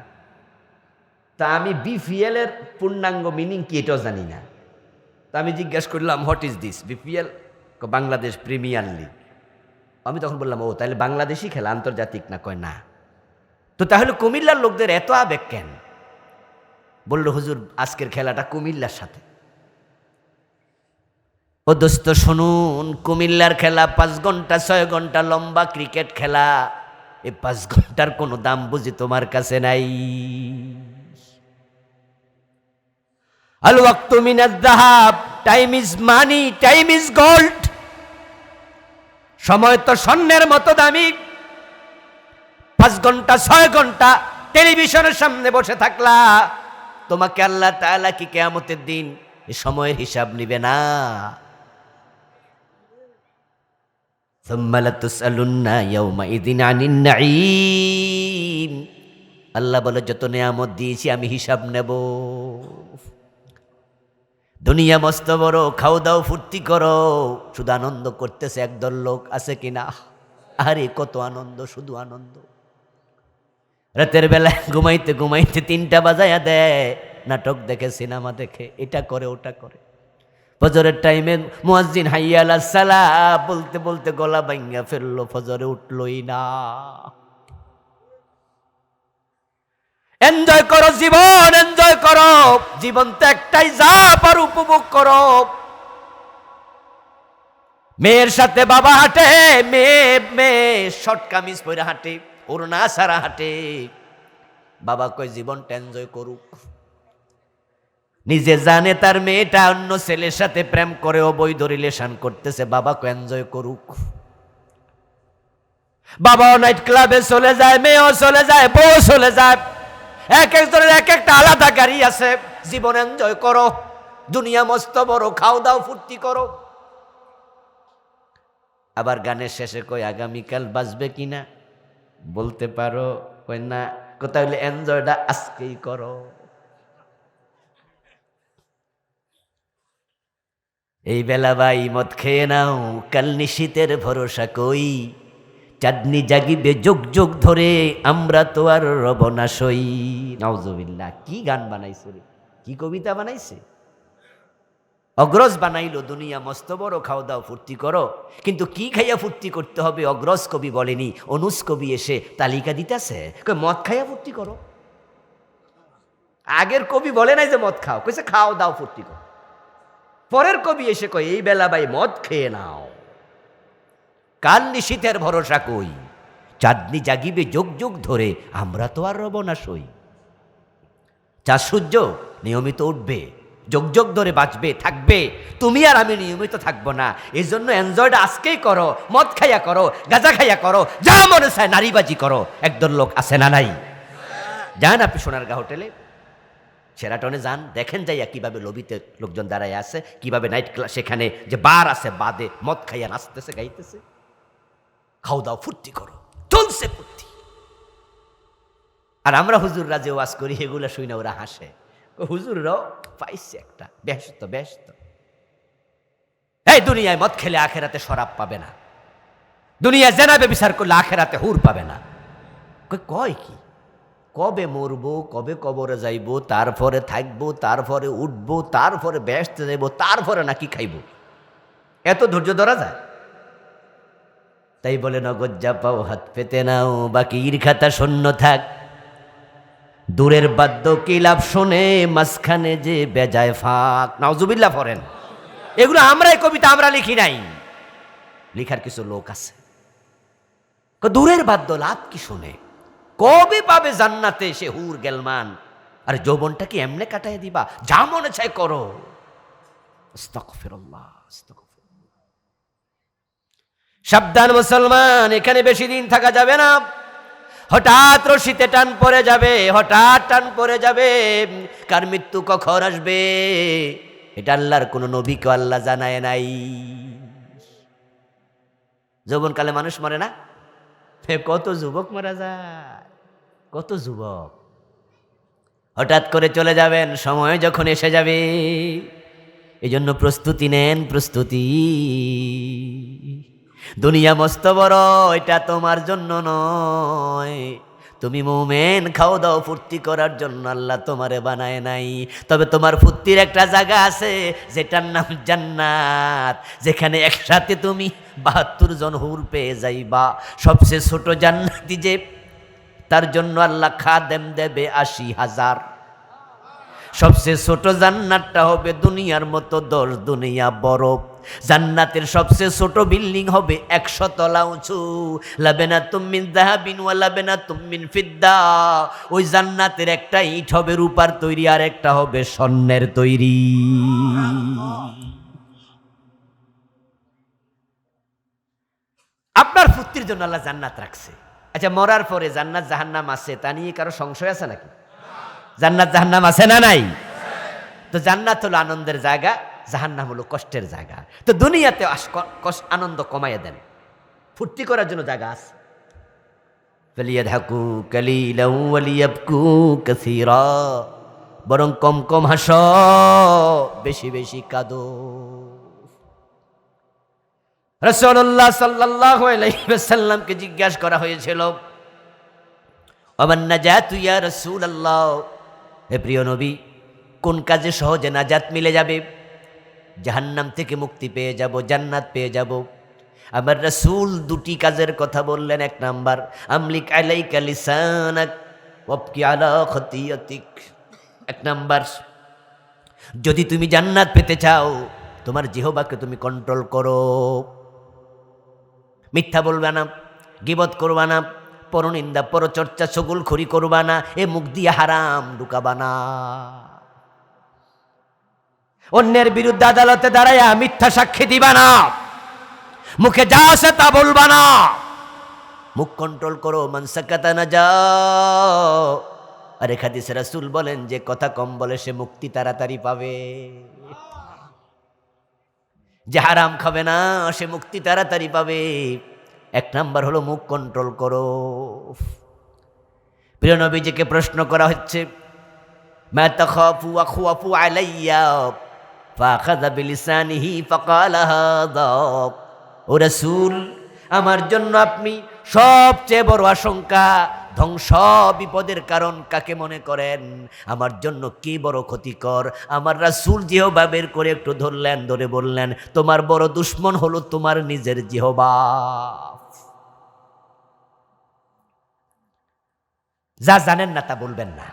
তা আমি বিপিএল এর পূর্ণাঙ্গ মিনিং কি এটাও জানি না। তা আমি জিজ্ঞাসা করলাম, what is this? BPL? Bangladesh premier league. আমি তখন বললাম, ও তাহলে বাংলাদেশি খেলা, আন্তর্জাতিক না? কয় না। তো তাহলে কুমিল্লার লোকদের এত আবেগ কেন? বলল, হুজুর আজকের খেলাটা কুমিল্লার সাথে। ও দোস্ত শুনুন, কুমিল্লার খেলা 5 ঘন্টা 6 ঘন্টা লম্বা ক্রিকেট খেলা। এই 5 ঘন্টার কোনো দাম বুঝি তোমার কাছে নাই? আল ওয়াক্তু মিনাজ যাহাব, time is money, time is gold. সময় তো স্বর্ণের মতো দামি। 5 ঘন্টা 6 ঘন্টা টেলিভিশনের সামনে বসে থাকলা, তোমাকে আল্লাহ তাআলা কি কিয়ামতের দিন এই সময়ের হিসাব নিবে না? সুম্মা লাতুসআলুন্না ইয়াওমাইযিন আনিন নাঈম। আল্লাহ বলে, যত নিয়ামত দিয়েছি আমি হিসাব নেব। দুনিয়া মস্ত বড়, খাও দাও ফুর্তি করো, শুধু আনন্দ করতেছে একদল লোক, আছে কিনা? আরে কত আনন্দ, শুধু আনন্দ। রাতের বেলায় ঘুমাইতে ঘুমাইতে 3টা বাজায়া দেয়, নাটক দেখে, সিনেমা দেখে, এটা করে ওটা করে। ফজরের টাইমে মুয়াজ্জিন হাইয়া আলাস সালাহ বলতে বলতে গলা ভাঙ্গা ফেললো, ফজরে উঠলই না। এনজয় করো জীবন, এনজয় করো জীবন, তো একটাই, যা পারো উপভোগ করো। মেয়ের সাথে বাবা হাঁটে, মেয়ে মেয়ে শর্ট কামিজ পরে হাঁটে, ওড়না সারা হাঁটে। বাবা কয় জীবনটা এনজয় করুক। নিজে জানে তার মেয়েটা অন্য ছেলের সাথে প্রেম করে অবৈধ রিলেশন করতেছে, বাবা কয় এনজয় করুক। বাবাও নাইট ক্লাবে চলে যায়, মেয়েও চলে যায়, বউ চলে যায়, এক একজনের এক একটা আলাদা গাড়ি আছে। জীবন এনজয় করো, দুনিয়া মস্ত বড়, খাও দাও ফুর্তি করো। আবার গানের শেষে কই আগামীকাল বাজবে কিনা বলতে পারো? কই না। কোথায় হলে এনজয়টা আজকেই করো। এই বেলা ভাই মদ খেয়ে নাও, কাল নিশীতের ভরসা কই, চাঁদনি জাগিবে যুগ যুগ ধরে, আমরা তো আর রব না সই। নাউজুবিল্লাহ, কি গান বানাইছে রে, কি কবিতা বানাইছে। অগ্রজ বানাইলো, দুনিয়া মস্ত বড়, খাও দাও ফুর্তি করো। কিন্তু কি খাইয়া ফুর্তি করতে হবে অগ্রজ কবি বলেনি, অনুজ কবি এসে তালিকা দিতেছে, মদ খাইয়া ফুর্তি করো। আগের কবি বলে নাই যে মদ খাও, কইছে খাও দাও ফুর্তি করো। পরের কবি এসে কয় এই বেলা ভাই মদ খেয়ে নাও, কাল নিশীথের ভরসা কই, চাঁদনি জাগিবে যুগ যুগ ধরে, আমরা তো আর রব না সই। চাঁদ সূর্য নিয়মিত উঠবে, যোগ যোগ ধরে বাঁচবে, থাকবে, তুমি আর আমি নিয়মিত থাকবো না। এই জন্য এনজয়টা আজকেই করো, মদ খাইয়া করো, গাঁজা খাইয়া করো, যা মনে চায় নারীবাজি করো। একদল লোক আছে না নাই? যান আপনি সোনারগাঁ হোটেলে, শেরাটনে যান, দেখেন যাইয়া কিভাবে লবিতে লোকজন দাঁড়ায় আছে, কিভাবে নাইট ক্লাব, সেখানে যে বার আছে, বাদে মদ খাইয়া নাচতেছে, গাইতেছে। খাও দাও ফুর্তি করো, চলছে ফুর্তি। আর আমরা হুজুররা যে ওয়াজ করি, এগুলো শুই না ওরা হাসে, হুজুররাও পাইছে একটা ব্যস্ত ব্যস্ত। এই দুনিয়ায় মদ খেলে আখেরাতে শরাব পাবে না, দুনিয়ায় জেনাবে বিচার করলে আখেরাতে হুর পাবে না। কয় কি, কবে মরবো, কবে কবরে যাইবো, তারপরে থাকবো, তারপরে উঠবো, তারপরে ব্যস্ত যাইবো, তারপরে নাকি খাইবো, এত ধৈর্য ধরা যায়? তাই বলে নগদ যা পাও হাত পেতে নাও, বাকি খাতা শূন্য থাক, দূরের বাদ্য কি লাভ শোনে, মাঝখানে যে বেজায় ফাঁক। নাউজুবিল্লাহ পড়েন। এগুলো আমরা, এই কবিতা আমরা লিখি নাই, লিখার কিছু লোক আছে। দূরের বাদ্য লাভ কি শোনে, কবে পাবে জান্নাতে সে হুর গেলমান। আর যৌবনটা কি এমনে কাটাই দিবা, যা মনে চায় করো। আস্তাগফিরুল্লাহ, আস্তাগফিরুল্লাহ। সাবধান মুসলমান, এখানে বেশি দিন থাকা যাবে না। হঠাৎ রশিতে টান পড়ে যাবে, হঠাৎ টান পড়ে যাবে। কার মৃত্যু কখন আসবে এটা আল্লাহর কোন নবীকে আল্লাহ জানায় নাই। যৌবনকালে মানুষ মরে না, কত যুবক মারা যায়, কত যুবক। হঠাৎ করে চলে যাবেন, সময় যখন এসে যাবে। এই জন্য প্রস্তুতি নেন, প্রস্তুতি। দুনিয়া মস্ত বড়, এটা তোমার জন্য নয়। তুমি মুমিন, খাও দাও ফুর্তি করার জন্য আল্লাহ তোমারে বানায় নাই। তবে তোমার ফুর্তির একটা জায়গা আছে, যেটার নাম জান্নাত, যেখানে একসাথে তুমি 72 জন হুর পেয়ে যাইবা। সবচেয়ে ছোট জান্নাতি যে, তার জন্য আল্লাহ খাদেম দেবে 80,000। সবচেয়ে ছোট জান্নাতটা হবে দুনিয়ার মতো 10 দুনিয়া বরফ। জান্নাতের সবচেয়ে ছোট বিল্ডিং হবে 100 তলা উঁচু। লাবেনাতুম মিন যাহাবিন ওয়া লাবেনাতুম মিন ফিদ্দা। ওই জান্নাতের একটা ইট হবে রূপার তৈরি, আর একটা হবে স্বর্ণের তৈরি। আপনার ফুর্তির জন্য আল্লাহ জান্নাত রাখছে। আচ্ছা, মরার পরে জান্নাত জাহান্নাম আছে, তা নিয়ে কারো সংশয় আছে নাকি? জান্নাত জাহান্নাম আছে না নাই? তো জান্নাত হলো আনন্দের জায়গা, জাহান্নাম হলো কষ্টের জায়গা। তো দুনিয়াতে আনন্দ কমাইয়া দেন, ফুর্তি করার জন্য জায়গা আছে। ফালিয়াদহাকু কালিলাও ওয়া লিয়াবকু কাসীরা। বরং কম কম হাসো, বেশি বেশি কাঁদো। রাসূলুল্লাহ সাল্লাল্লাহু আলাইহি ওয়াসাল্লামকে জিজ্ঞাসা করা হয়েছিল, ওমান নাজাতু ইয়া রাসূলুল্লাহ, হে প্রিয় নবী, কোন কাজে সহজে নাজাত মিলে যাবে, জাহান্নাম থেকে মুক্তি পেয়ে যাব, জান্নাত পেয়ে যাব? আমার রাসূল দুটি কাজের কথা বললেন। এক নাম্বার, আমলিক আলাইকা লিসানাক ওয়াবকি আলা খতিয়াতিক। এক নাম্বার, যদি তুমি জান্নাত পেতে চাও তোমার জিহ্বাকে তুমি কন্ট্রোল করো, মিথ্যা বলবা না, গীবত করবা না, পরনিন্দা পরচর্চা চগলখড়ি করবা না, এ মুখ দিয়ে হারাম ঢুকাবা না, অন্যের বিরুদ্ধে আদালতে দাঁড়াইয়া মিথ্যা সাক্ষী দিবা না, মুখে যা আসে তা বলবা না, মুখ কন্ট্রোল করো। মান সাকাতা নাজা। আর এক হাদিসে রাসূল বলেন, যে কথা কম বলে সে মুক্তি তাড়াতাড়ি পাবে, যে হারাম খাবে না সে মুক্তি তাড়াতাড়ি পাবে। এক নাম্বার হলো মুখ কন্ট্রোল করো। প্রিয় নবীজিকে প্রশ্ন করা হচ্ছে, মা তাখাফু আখওয়াফু আলাইয়া ফাখাযা বিলিসানিহি ফাকালা হাযা। ও রাসূল, আমার জন্য আপনি সবচেয়ে বড় আশঙ্কা, ধ্বংস বিপদের কারণ কাকে মনে করেন? আমার জন্য কি বড় ক্ষতিকর? আমার রাসূল জিহ্বা বের করে একটু ধরলেন, ধরে বললেন, তোমার বড় দুশ্মন হলো তোমার নিজের জিহ্বা। যা জানেন না তা বলবেন না,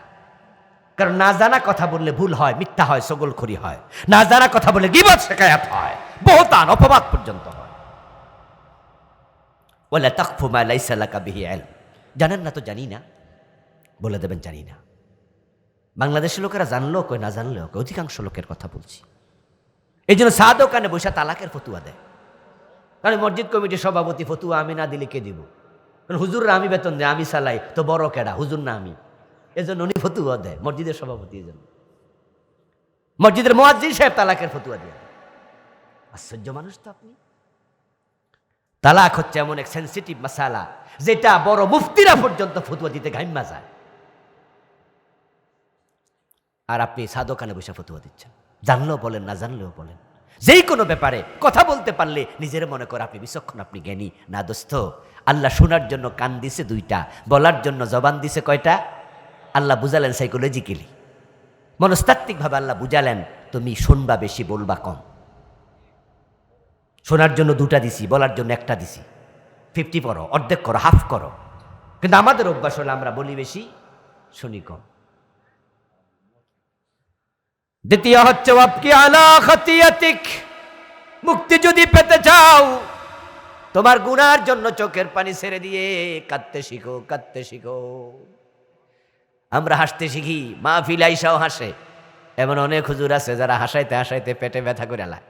কারণ না জানা কথা বললে ভুল হয়, মিথ্যা হয়, চগলখড়ি হয়। না জানা কথা বলে গীবত শিকায়াত হয়, বহতান অপবাদ পর্যন্ত হয়। ওয়ালা তাকফু মা লাইসা লাকা বিহি ইলম। জানেন না তো জানি না বলে দেবেন জানি না। বাংলাদেশের লোকেরা জানলেও কয়, না জানলেও কয়, অধিকাংশ লোকের কথা বলছি। এই জন্য সাদ কানে বৈশা তালাকের ফতুয়া দেয়। কারণ মসজিদ কমিটির সভাপতি ফতুয়া আমি না দিলে কে দিব? কারণ হুজুররা আমি বেতন দেয়, আমি চালাই, তো বড় কেডা, হুজুর না আমি। এজন্য উনি ফতুয়া দেয়, মসজিদের সভাপতি। এজন্য মসজিদের মুয়াজ্জিন সাহেব তালাকের ফতুয়া দেয়। আশ্চর্য মানুষ তো আপনি। তালাক হচ্ছে এমন এক সেন্সিটিভ মাসালা, যেটা বড় মুফতিরা পর্যন্ত ফতুয়া দিতে ঘাইম্মা যায়, আর আপনি সাদকানে বসে ফতুয়া দিচ্ছেন। জানলেও বলেন, না জানলেও বলেন। যেই কোনো ব্যাপারে কথা বলতে পারলে নিজের মনে করে আপনি বিচক্ষণ, আপনি জ্ঞানী। না দোস্ত, আল্লাহ শোনার জন্য কান দিছে দুইটা, বলার জন্য জবান দিছে কয়টা? আল্লাহ বুঝালেন সাইকোলজিক্যালি, মনস্তাত্ত্বিকভাবে আল্লাহ বুঝালেন, তুমি শুনবা বেশি, বলবা কম। শোনার জন্য দুটা দিছি, বলার জন্য একটা দিছি। 50 করো, অর্ধেক করো, হাফ করো। কিন্তু আমাদের অভ্যাস হলো আমরা বলি বেশি, শুনি কম। দ্বিতীয় হচ্ছে ওয়াবকি আলা খতিয়াতিক। মুক্তি যদি পেতে চাও, তোমার গুনার জন্য চোখের পানি ছেড়ে দিয়ে কাঁদতে শিখো, কাঁদতে শিখো। আমরা হাসতে শিখি, মাহফিল আইসাও হাসে। এমন অনেক হুজুর আছে যারা হাসাইতে হাসাইতে পেটে ব্যথা করে লায়।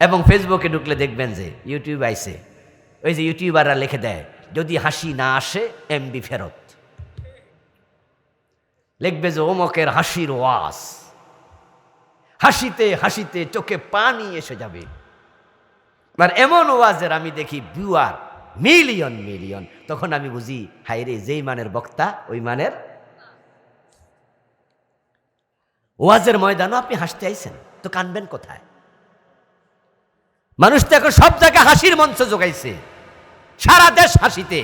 এবং ফেসবুকে ঢুকলে দেখবেন যে ইউটিউব আইসে, ওই যে ইউটিউবাররা লিখে দেয়, যদি হাসি না আসে এমবি ফেরত। লিখবে যে অমকের হাসির ওয়াজ, হাসিতে হাসিতে চোখে পানি এসে যাবে। আর এমন ওয়াজের আমি দেখি ভিউয়ার মিলিয়ন মিলিয়ন, তখন আমি বুঝি, হায় রে, যেই মানের বক্তা ওই মানের ওয়াজের ময়দানও আপনি হাসতে আইছেন, তো কানবেন কোথায়? মানুষ তো এখন সব জায়গায় হাসির মঞ্চ জোগাইছে, সারা দেশ হাসিতে,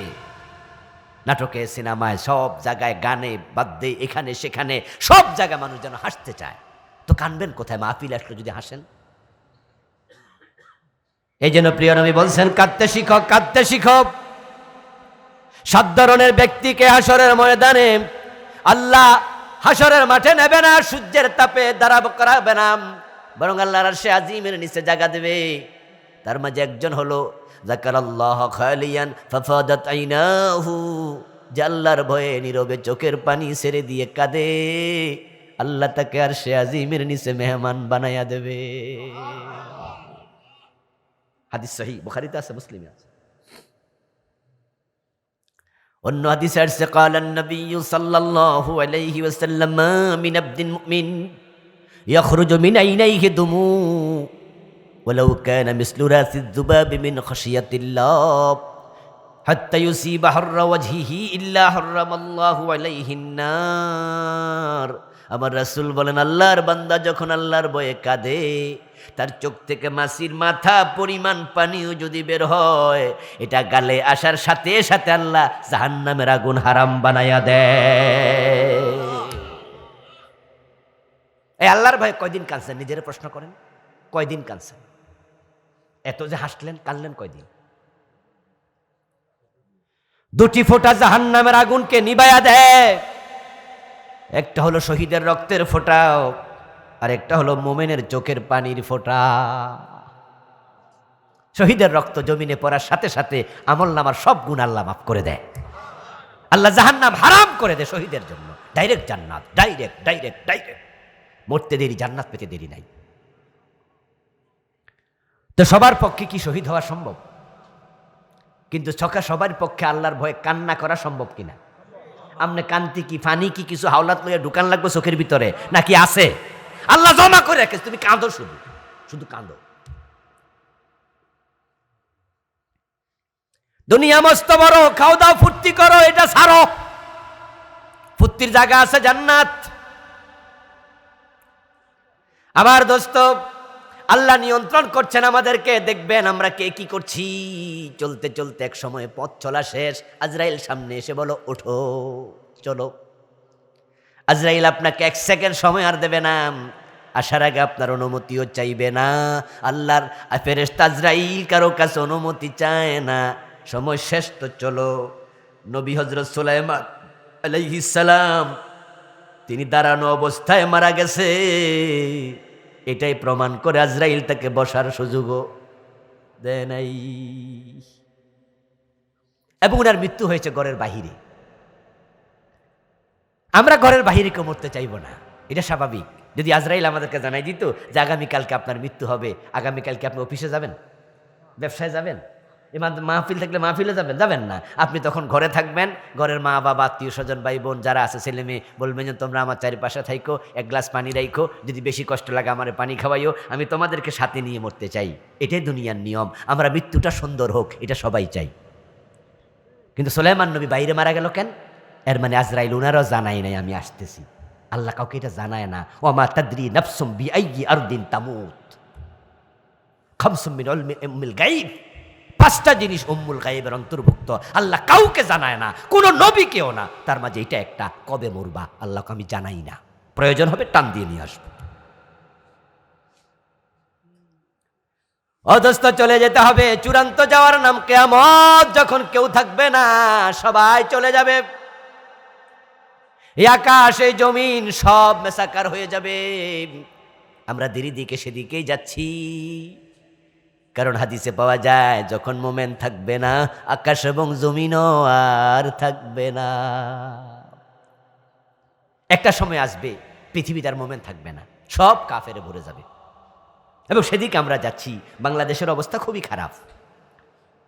নাটকে, সিনেমায়, সব জায়গায়, গানে, বাদ্যে, এখানে সেখানে, সব জায়গায় মানুষ যেন হাসতে চায়, তো কানবেন কোথায়? মাহফিল আসলে যদি হাসেন। এই জন্য প্রিয় নবী বলছেন, কাঁদতে শিখো, কাঁদতে শিখো। 7 ধরনের ব্যক্তিকে হাসরের ময়দানে আল্লাহ হাসরের মাঠে নেবে না, সূর্যের তাপে দাঁড়াবো করাবে না, বরং আল্লাহর আরশে আজিমের নিচে জায়গা দেবে। তার মাঝে একজন হলো যাকারাল্লাহ খালিয়ান ফাফাদাত আইনাহু, যে আল্লাহর ভয়ে নীরবে চোখের পানি ছেড়ে দিয়ে কাঁদে, আল্লাহ তাকে আরশে আজিমের নিচে মেহমান বানায়া দেবে। হাদিস সহিহ, বুখারীতে আছে, মুসলিমে আছে। অন্য হাদিসে আছে, قال النبي صلى الله عليه وسلم ما من عبد مؤمن يخرج من عينيه دموع ولو كان مثل راس الذباب من خشية الله حتى يصيب حر وجهه إلا حرم الله عليه النار আমার রাসূল বলেন, আল্লাহর বান্দা যখন আল্লাহর ভয়ে কাঁদে, তার চোখ থেকে মাছির মাথা পরিমাণ পানিও যদি বের হয়, এটা গালে আসার সাথে সাথে আল্লাহ জাহান্নামের আগুন হারাম বানায়া দেয়। এই আল্লাহর ভয়ে কয়দিন কাঁদছেন? নিজের প্রশ্ন করেন, কয়দিন কাঁদছেন? এত যে হাসলেন, কাঁদলেন কয়দিন? দুটি ফোঁটা জাহান্নামের আগুনকে নিবায়া দেয়। একটা হলো শহীদের রক্তের ফোঁটা, আর একটা হলো মোমেনের চোখের পানির ফোঁটা। শহীদের রক্ত জমিনে পড়ার সাথে সাথে আমলনামার সব গুণ আল্লাহ মাফ করে দেয়। আল্লাহ জাহান্নাম হারাম করে দেয় শহীদের জন্য। ডাইরেক্ট জান্নাত, ডাইরেক্ট ডাইরেক্ট ডাইরেক্ট। মরতে দেরি, জান্নাত পেতে দেরি নাই। তো সবার পক্ষে কি শহীদ হওয়া সম্ভব? কিন্তু সবার পক্ষে আল্লাহর ভয়ে কান্না করা সম্ভব কিনা? আমনে কান্তি কি ফানি কি কিছু হাওলাত লইয়া ঢুকান লাগবে চোখের ভিতরে নাকি আছে? আল্লাহ জমা করে রাখে, তুমি কাঁদো, শুধু শুধু কাঁদো। দুনিয়া মস্ত বড়, খাও দাও ফুর্তি করো, এটা ছাড়ো। ফুর্তির জায়গা আছে জান্নাত। আবার দোস্ত, আল্লাহ নিয়ন্ত্রণ করছেন আমাদেরকে। দেখবেন আমরা কে কি করছি। চলতে চলতে এক সময় পথ চলা শেষ, আজরাইল সামনে এসে বলো ওঠো, চলো। আজরাইল আপনাকে এক সেকেন্ড সময় আর দেবে না, আসার আগে আপনার অনুমতিও চাইবে না। আল্লাহর ফেরেশতা আজরাইল কারো কাছে অনুমতি চায় না। সময় শেষ, তো চলো। নবী হযরত সুলাইমান আলাইহিস সালাম তিনি দাঁড়ানো অবস্থায় মারা গেছে। এটাই প্রমাণ করে আজরাইল তাকে বসার সুযোগও দেয় নাই। এবং ওনার মৃত্যু হয়েছে ঘরের বাহিরে। আমরা ঘরের বাহিরে কেউ মরতে চাইব না, এটা স্বাভাবিক। যদি আজরাইল আমাদেরকে জানাই দিত যে আগামীকালকে আপনার মৃত্যু হবে, আগামীকালকে আপনি অফিসে যাবেন, ব্যবসায় যাবেন, মাহফিল থাকলে মাহফিলে যাবেন, যাবেন না। আপনি তখন ঘরে থাকবেন, ঘরের মা বাবা আত্মীয় স্বজন ভাই বোন যারা আছে ছেলে মেয়ে বলবেন যে তোমরা আমার চারিপাশে থাইকো, এক গ্লাস পানি রাইখো, যদি বেশি কষ্ট লাগে আমার পানি খাওয়াইও, আমি তোমাদেরকে সাথে নিয়ে মরতে চাই। এটাই দুনিয়ার নিয়ম। আমরা মৃত্যুটা সুন্দর হোক এটা সবাই চাই। কিন্তু সুলাইমান নবী বাইরে মারা গেল কেন? এর মানে আজরাইল উনারও জানাই নাই আমি আসতেছি। আল্লাহ কাউকে এটা জানায় না। ওমা তাদরি নাফসুম বিআইয়ি আরদিন তামুত, খামসুম মিন উম্মিল গায়ব। 5টা জিনিস উম্মুল গায়েবের অন্তর্ভুক্ত। আল্লাহ কাউকে জানায় না, কোন নবীকেও না। তার মাঝে এটা একটা, কবে মরবা আল্লাহকে আমি জানাই না। প্রয়োজন হবে টান দিয়ে নিয়ে আসবো। অদস্ত চলে যেতে হবে। চূড়ান্ত যাওয়ার নাম কিয়ামত। যখন কেউ থাকবে না, সবাই চলে যাবে। এই আকাশ, এই জমিন সব মেসাকার হয়ে যাবে। আমরা দেরি দিকে সেদিকেই যাচ্ছি। কারণ হাদিসে পাওয়া যায় যখন মোমেন থাকবে না, আকাশ এবং জমিনও আর থাকবে না। একটা সময় আসবে পৃথিবীতে আর মোমেন থাকবে না, সব কাফেরে ভরে যাবে। এবং সেদিকে আমরা যাচ্ছি। বাংলাদেশের অবস্থা খুবই খারাপ।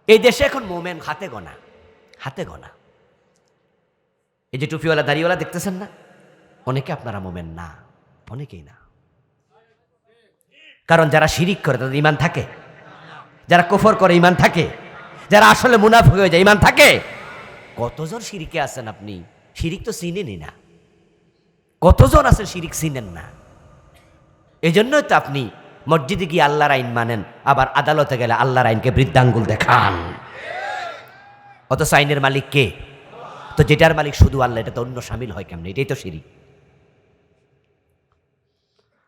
এই দেশে এখন মোমেন হাতে গোনা, হাতে গোনা। এই যে টুপিওয়ালা দাড়িওয়ালা দেখতেছেন না, অনেকে আপনারা মোমেন না, অনেকেই না। কারণ যারা শিরিক করে তাদের ঈমান থাকে, যারা কুফর করে ঈমান থাকে, যারা আসলে মুনাফিক হয়ে যায় ঈমান থাকে। কতজন শিরিকে আছেন আপনি? শিরিক তো চিনেনই না। কতজন আছেন শিরিক চিনেন না? এই জন্যই তো আপনি মসজিদে গিয়ে আল্লাহর আইন মানেন, আবার আদালতে গেলে আল্লাহর আইনকে বৃদ্ধাঙ্গুল দেখান। অথচ আইনের মালিক কে? তো যেটার মালিক শুধু আল্লাহ, এটা তো অন্য শামিল হয় কেমন? এটাই তো শিরিক।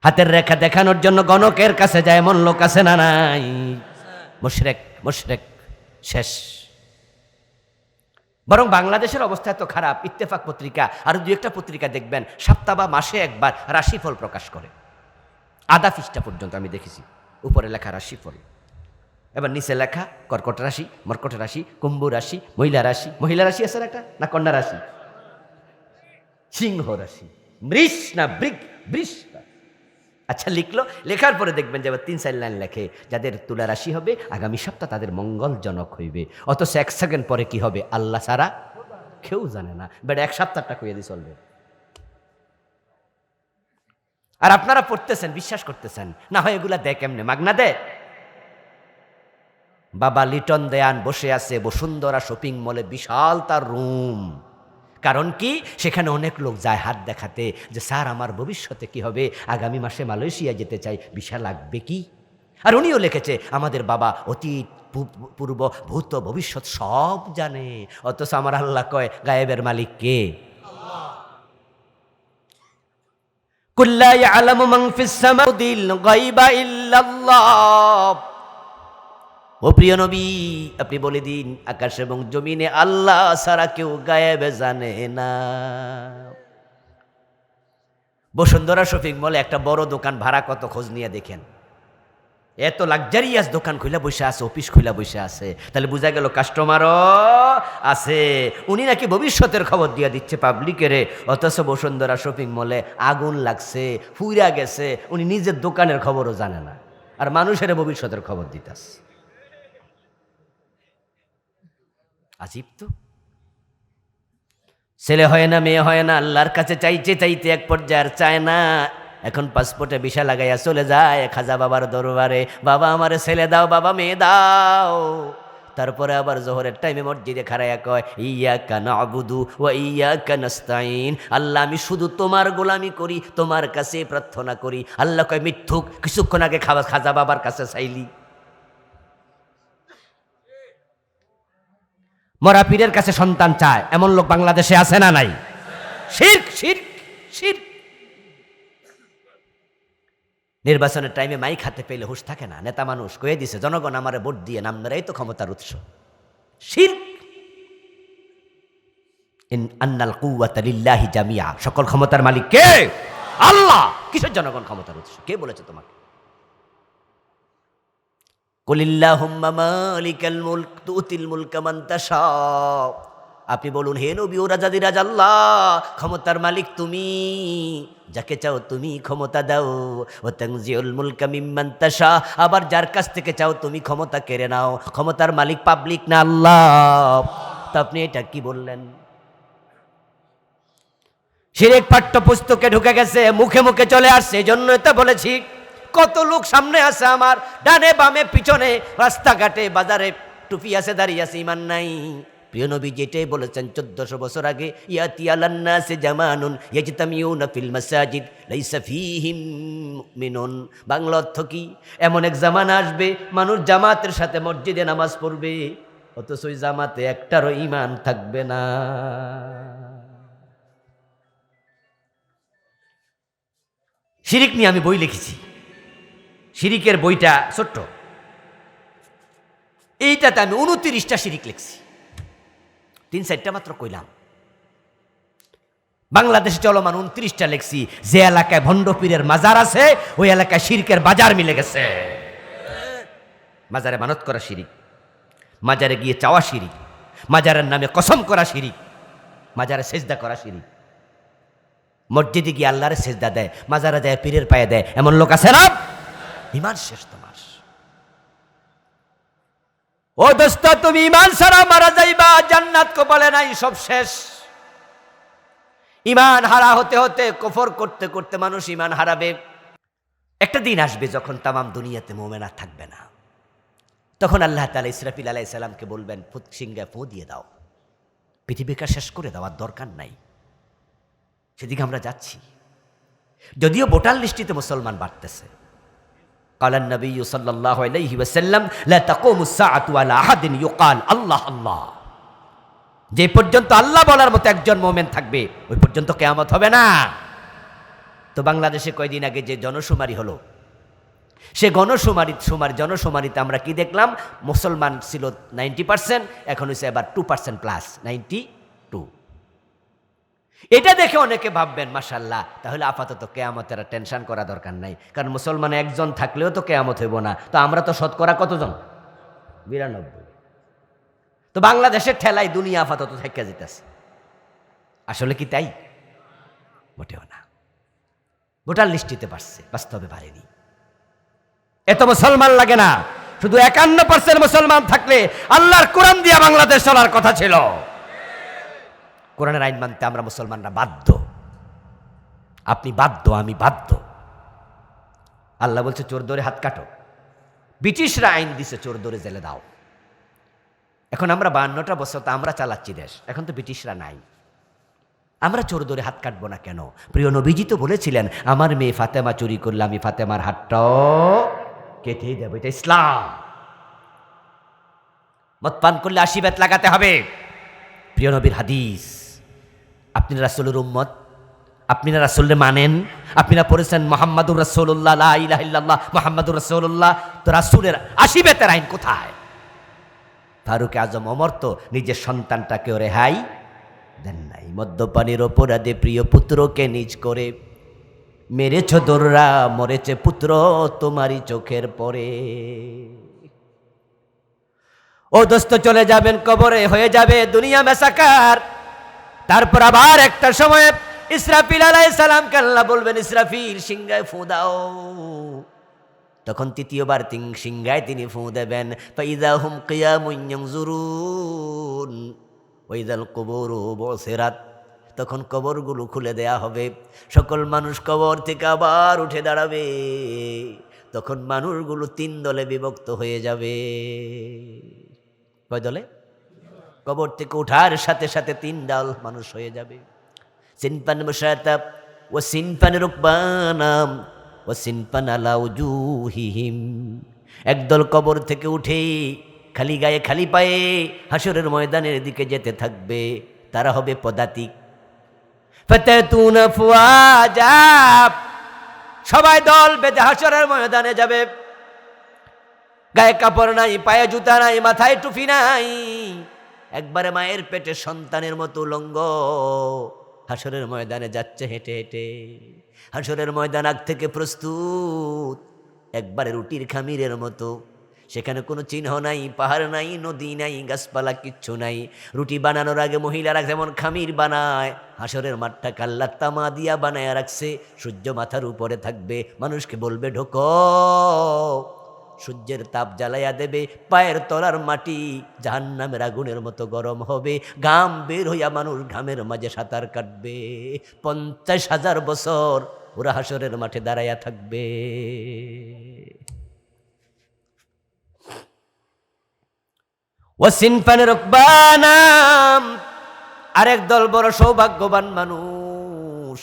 হাতের রেখা দেখানোর জন্য গণকের কাছে যায় এমন লোক আছে না নাই? মুশরিক, মুশরিক শেষ। বরং বাংলাদেশের অবস্থা এত খারাপ, ইত্তেফাক পত্রিকা আর 2-1টা পত্রিকা দেখবেন সপ্তাহ বা মাসে একবার রাশিফল প্রকাশ করে। আধা পৃষ্ঠা পর্যন্ত আমি দেখেছি। উপরে লেখা রাশিফল, এবার নিচে লেখা কর্কট রাশি, মর্কট রাশি, কুম্ভ রাশি, মহিলা রাশি। মহিলা রাশি আছে একটা না, কন্যা রাশি, সিংহ রাশি, মৃষ না বৃষ। আচ্ছা লিখলো, লেখার পরে দেখবেন যে 3-4 লাইন লেখে যাদের তুলা রাশি হবে আগামী সপ্তাহ তাদের মঙ্গলজনক হইবে। অথচ 1 সেকেন্ড পরে কি হবে আল্লাহ ছাড়া কেউ জানে না। বেটা 1 সপ্তাহটা কইয়ে দিয়ে চলবে। আর আপনারা পড়তেছেন, বিশ্বাস করতেছেন না। হয় এগুলা দেয় কেমনে? মাগনা দেয়। বাবা লিটন দেয়ান বসে আছে বসুন্ধরা শপিং মলে, বিশাল তার রুম, কারণ কি, সেখানে অনেক লোক যায় হাত দেখাতে যে স্যার আমার ভবিষ্যতে কি হবে, আগামী মাসে মালয়েশিয়া যেতে চাই, ভিসা লাগবে কি? আর উনিও লিখেছে আমাদের বাবা অতীত পূর্ব ভূত ভবিষ্যৎ সব জানে, অথচ আমার আল্লাহ কয় গায়েবের মালিক কে? কুল্লা ইয়ালামু মান ফিস সামাউদিল গায়বা ইল্লাল্লাহ। ও প্রিয় নবী, আপনি বলে দিন আকাশ এবং জমিনে আল্লাহ ছাড়া কেউ গায়েবে জানে না। বসুন্ধরা শপিং মলে একটা বড় দোকান ভাড়া কত, খোঁজ নিয়ে দেখেন। এত লাক্সারিয়াস দোকান খুলে বসে আছে, অফিস খুলে বসে আছে, তাহলে বোঝা গেল কাস্টমারও আছে। উনি নাকি ভবিষ্যতের খবর দিয়ে দিচ্ছে পাবলিকেরে, অথচ বসুন্ধরা শপিং মলে আগুন লাগছে, ফুইরা গেছে, উনি নিজের দোকানের খবরও জানে না, আর মানুষের ভবিষ্যতের খবর দিতেছে। আজীব তো। ছেলে হয় না, মেয়ে হয় না, আল্লাহর কাছে চাইতে চাইতে এক পর্যায়ে আর চায় না, এখন পাসপোর্টে ভিসা লাগাইয়া চলে যায় খাজা বাবার দরবারে, বাবা আমারে ছেলে দাও, বাবা মেয়ে দাও। তারপরে আবার জোহরের টাইমে মসজিদে খাড়াইয়া কয় ইয়াকা না'বুদু ওয়া ইয়াকা নাস্তাইন, আল্লাহ আমি শুধু তোমার গোলামি করি, তোমার কাছে প্রার্থনা করি। আল্লাহ কয় মিথ্যুক, কিছুক্ষণ আগে খাজা বাবার কাছে চাইলি। মরা পীরের কাছে সন্তান চায়, এমন লোক বাংলাদেশে আছে না নাই? শিরক শিরক শিরক। নির্বাচনের টাইমে মাইক হাতে পেলে হুঁশ থাকে না, নেতা মানুষ কয়ে দিছে জনগণ আমারে ভোট দিয়ে নামনারাই তো ক্ষমতার উৎস। শিরক। ইন আন্নাল কুওয়াতা লিল্লাহি জামিআ, সকল ক্ষমতার মালিক কে? আল্লাহ। কিসের জনগণ ক্ষমতার উৎস? কে বলেছে তোমাকে? কুলিল্লাহুম্মা মালিকাল মুলক তুতিল মুলকা মান তাশা, আপনি বলুন হে নবী ও রাজাদিরাজ আল্লাহ, ক্ষমতার মালিক তুমি, যাকে চাও তুমি ক্ষমতা দাও। ও তানজিউল মুলকা মিম্মান তাশা, আবার যার কাছ থেকে চাও তুমি ক্ষমতা কেড়ে নাও। ক্ষমতার মালিক পাবলিক না আল্লাহ? তা আপনি এটা কি বললেন? শিরক পাঠ্যপুস্তকে ঢুকে গেছে, মুখে মুখে চলে আসছে। এজন্য তো বলেছি কত লোক সামনে আছে আমার, ডানে বামে পিছনে, রাস্তাঘাটে বাজারে টুপি আছে, দাঁড়িয়ে আছে, ইমান নাই। প্রিয় নবী যেটাই বলেছেন 1400 বছর আগে, ইয়াতি আলান নাসি জামানুন ইয়াজতামিউনা ফিল মাসাজিদ লাইসা ফীহিম মুমিনুন। বাংলা অর্থ কি? এমন এক জামানা আসবে মানুষ জামাতের সাথে মসজিদে নামাজ পড়বে, অথচ ওই জামাতে একটারও ঈমান থাকবে না। শিরিক নিয়ে আমি বই লিখেছি, শিরিকের বইটা ছোট্ট, এইটাতে আমি 29টা শিরিক লিখছি, 3-4টা মাত্র কইলাম। বাংলাদেশে চলমান 29টা লিখছি। যে এলাকায় ভণ্ডপীরের মাজার আছে ওই এলাকায় শিরকের বাজার মিলে গেছে। মাজারে মানত করা শিরিক, মাজারে গিয়ে চাওয়া শিরিক, মাজারের নামে কসম করা শিরিক, মাজারে সেজদা করা শিরিক। মসজিদে গিয়ে আল্লাহরে সেজদা দেয়, মাজারে দেয় পীরের পায়ে দেয়, এমন লোক আছে না? ইমান শেষ তোমার। ও দোস্ত, তুমি ইমান ছাড়া মারা যাইবা, জান্নাত কপালে নাই, সব শেষ। ইমান হারা হতে হতে, কুফর করতে করতে মানুষ ইমান হারাবে। একটা দিন আসবে যখন তামাম দুনিয়াতে মুমিন আর থাকবে না। তখন আল্লাহ তাআলা ইসরাফিল আলাইহিস সালামকে বলবেন সিংহে ফু দিয়ে দাও, পৃথিবীকে শেষ করে দেওয়ার দরকার নাই। সেদিকে আমরা যাচ্ছি। যদিও ভোটার লিস্টিতে মুসলমান বাড়তেছে। কালান নবী সাল্লাল্লাহু আলাইহি ওয়াসাল্লাম লা তাকুমুস সাআতু আলা আহাদিন ইউকাল আল্লাহ আল্লাহ। যে পর্যন্ত আল্লাহ বলার মতো একজন মুমিন থাকবে ওই পর্যন্ত কিয়ামত হবে না। তো বাংলাদেশে কয়দিন আগে যে জনশুমারি হলো, সে জনশুমারিতে আমরা কি দেখলাম? মুসলমান ছিল 90%, এখন হয়েছে এবার 2% প্লাস, 92। এটা দেখে অনেকে ভাববেন মাশাআল্লাহ, তাহলে আপাতত কিয়ামতের টেনশন করা দরকার নাই, কারণ মুসলমান একজন থাকলেও তো কিয়ামত হইব না। তো আমরা তো শতকরা কতজন? 92। তো বাংলাদেশের ঠেলায় দুনিয়া আপাতত থেকে যেতেছে। আসলে কি তাই? মোটেও না। ভোটার লিস্টিতে পারছে, বাস্তবে পারেনি। এত মুসলমান লাগে না, শুধু 51% মুসলমান থাকলে আল্লাহর কোরআন দিয়ে বাংলাদেশ চলার কথা ছিল। কোরআনের আইন মানতে আমরা মুসলমানরা বাধ্য। আপনি বাধ্য, আমি বাধ্য। আল্লাহ বলছে চোর ধরে হাত কাটো। ব্রিটিশরা আইন দিছে চোর ধরে জেলে দাও। এখন আমরা 52টা বছর তো আমরা চালাচ্ছি দেশ, এখন তো ব্রিটিশরা নাই। আমরা চোর ধরে হাত কাটবো না কেন? প্রিয় নবীজি তো বলেছিলেন, আমার মেয়ে ফাতেমা চুরি করলে আমি ফাতেমার হাতটাও কেটে দেবো। এটা ইসলাম। মদ পান করলে 80 বেত লাগাতে হবে। প্রিয় নবীর হাদিস। আপনি রাসূলের উম্মত, আপনারা রাসূলকে মানেন, আপনারা পড়েছেন মুহাম্মাদুর রাসূলুল্লাহ, লা ইলাহা ইল্লাল্লাহ মুহাম্মাদুর রাসূলুল্লাহ। তো রাসূলের 80 বেতের আইন কোথায়? ফারুক আজম ওমর তো নিজের সন্তানটাকেও রেহাই দেন নাই। মদ্যপানের অপরাধে প্রিয় পুত্রকে নিজ করে মেরেছ দোররা, মরেছে পুত্র তোমারই চোখের পরে। ও দোস্ত, চলে যাবেন কবরে, হয়ে যাবে দুনিয়া মেসাকার। তারপর আবার একটা সময় ইসরাফিল আলাইহিস সালামকে আল্লাহ বলবেন, ইসরাফিল সিংহায় ফু দাও। তখন তৃতীয়বার সিংহায় তিনি ফু দেবেন। ফাইযা হুম কিয়ামুন ইয়ানজুরুন ওয়াইযাল কুবুরু বুসিরাত। তখন কবরগুলো খুলে দেয়া হবে, সকল মানুষ কবর থেকে আবার উঠে দাঁড়াবে। তখন মানুষগুলো 3 দলে বিভক্ত হয়ে যাবে। কয় দলে? কবর থেকে ওঠার সাথে সাথে 3 দল মানুষ হয়ে যাবে। সিনফান মুশাতাব ওয়া সিনফান রুকবানাম ওয়া সিনফান আলা উজুহিহিম। একদল কবর থেকে উঠে খালি গায়ে খালি পায়ে হাসরের ময়দানের দিকে যেতে থাকবে, তারা হবে পদাতিক। ফাতাতুনা ফুয়াজা, সবাই দল বেঁধে হাসরের ময়দানে যাবে। গায়ে কাপড় নাই, পায়ে জুতা নাই, মাথায় টুপি নাই, একবারে মায়ের পেটে সন্তানের মতো উলঙ্গ হাসরের ময়দানে যাচ্ছে হেঁটে হেঁটে। হাসরের ময়দান আগ থেকে প্রস্তুত, একবারে রুটির খামিরের মতো। সেখানে কোনো চিহ্ন নাই, পাহাড় নাই, নদী নাই, গাছপালা কিচ্ছু নাই। রুটি বানানোর আগে মহিলারা যেমন খামির বানায়, হাসরের মাঠটা কাল্লা তামা দিয়া বানায় রাখছে। সূর্য মাথার উপরে থাকবে, মানুষকে বলবে ঢোকো। সূর্যের তাপ জ্বালাইয়া দেবে, পায়ের তলার মাটি জাহান্নামের আগুনের মতো গরম হবে। ঘাম বের হইয়া মানুষ ঘামের মাঝে সাঁতার কাটবে। 50,000 বছর ওরা হাসরের মাঠে দাঁড়াইয়া থাকবে। ওয়াসিনফান রুকবানাম, আরেক দল বড় সৌভাগ্যবান মানুষ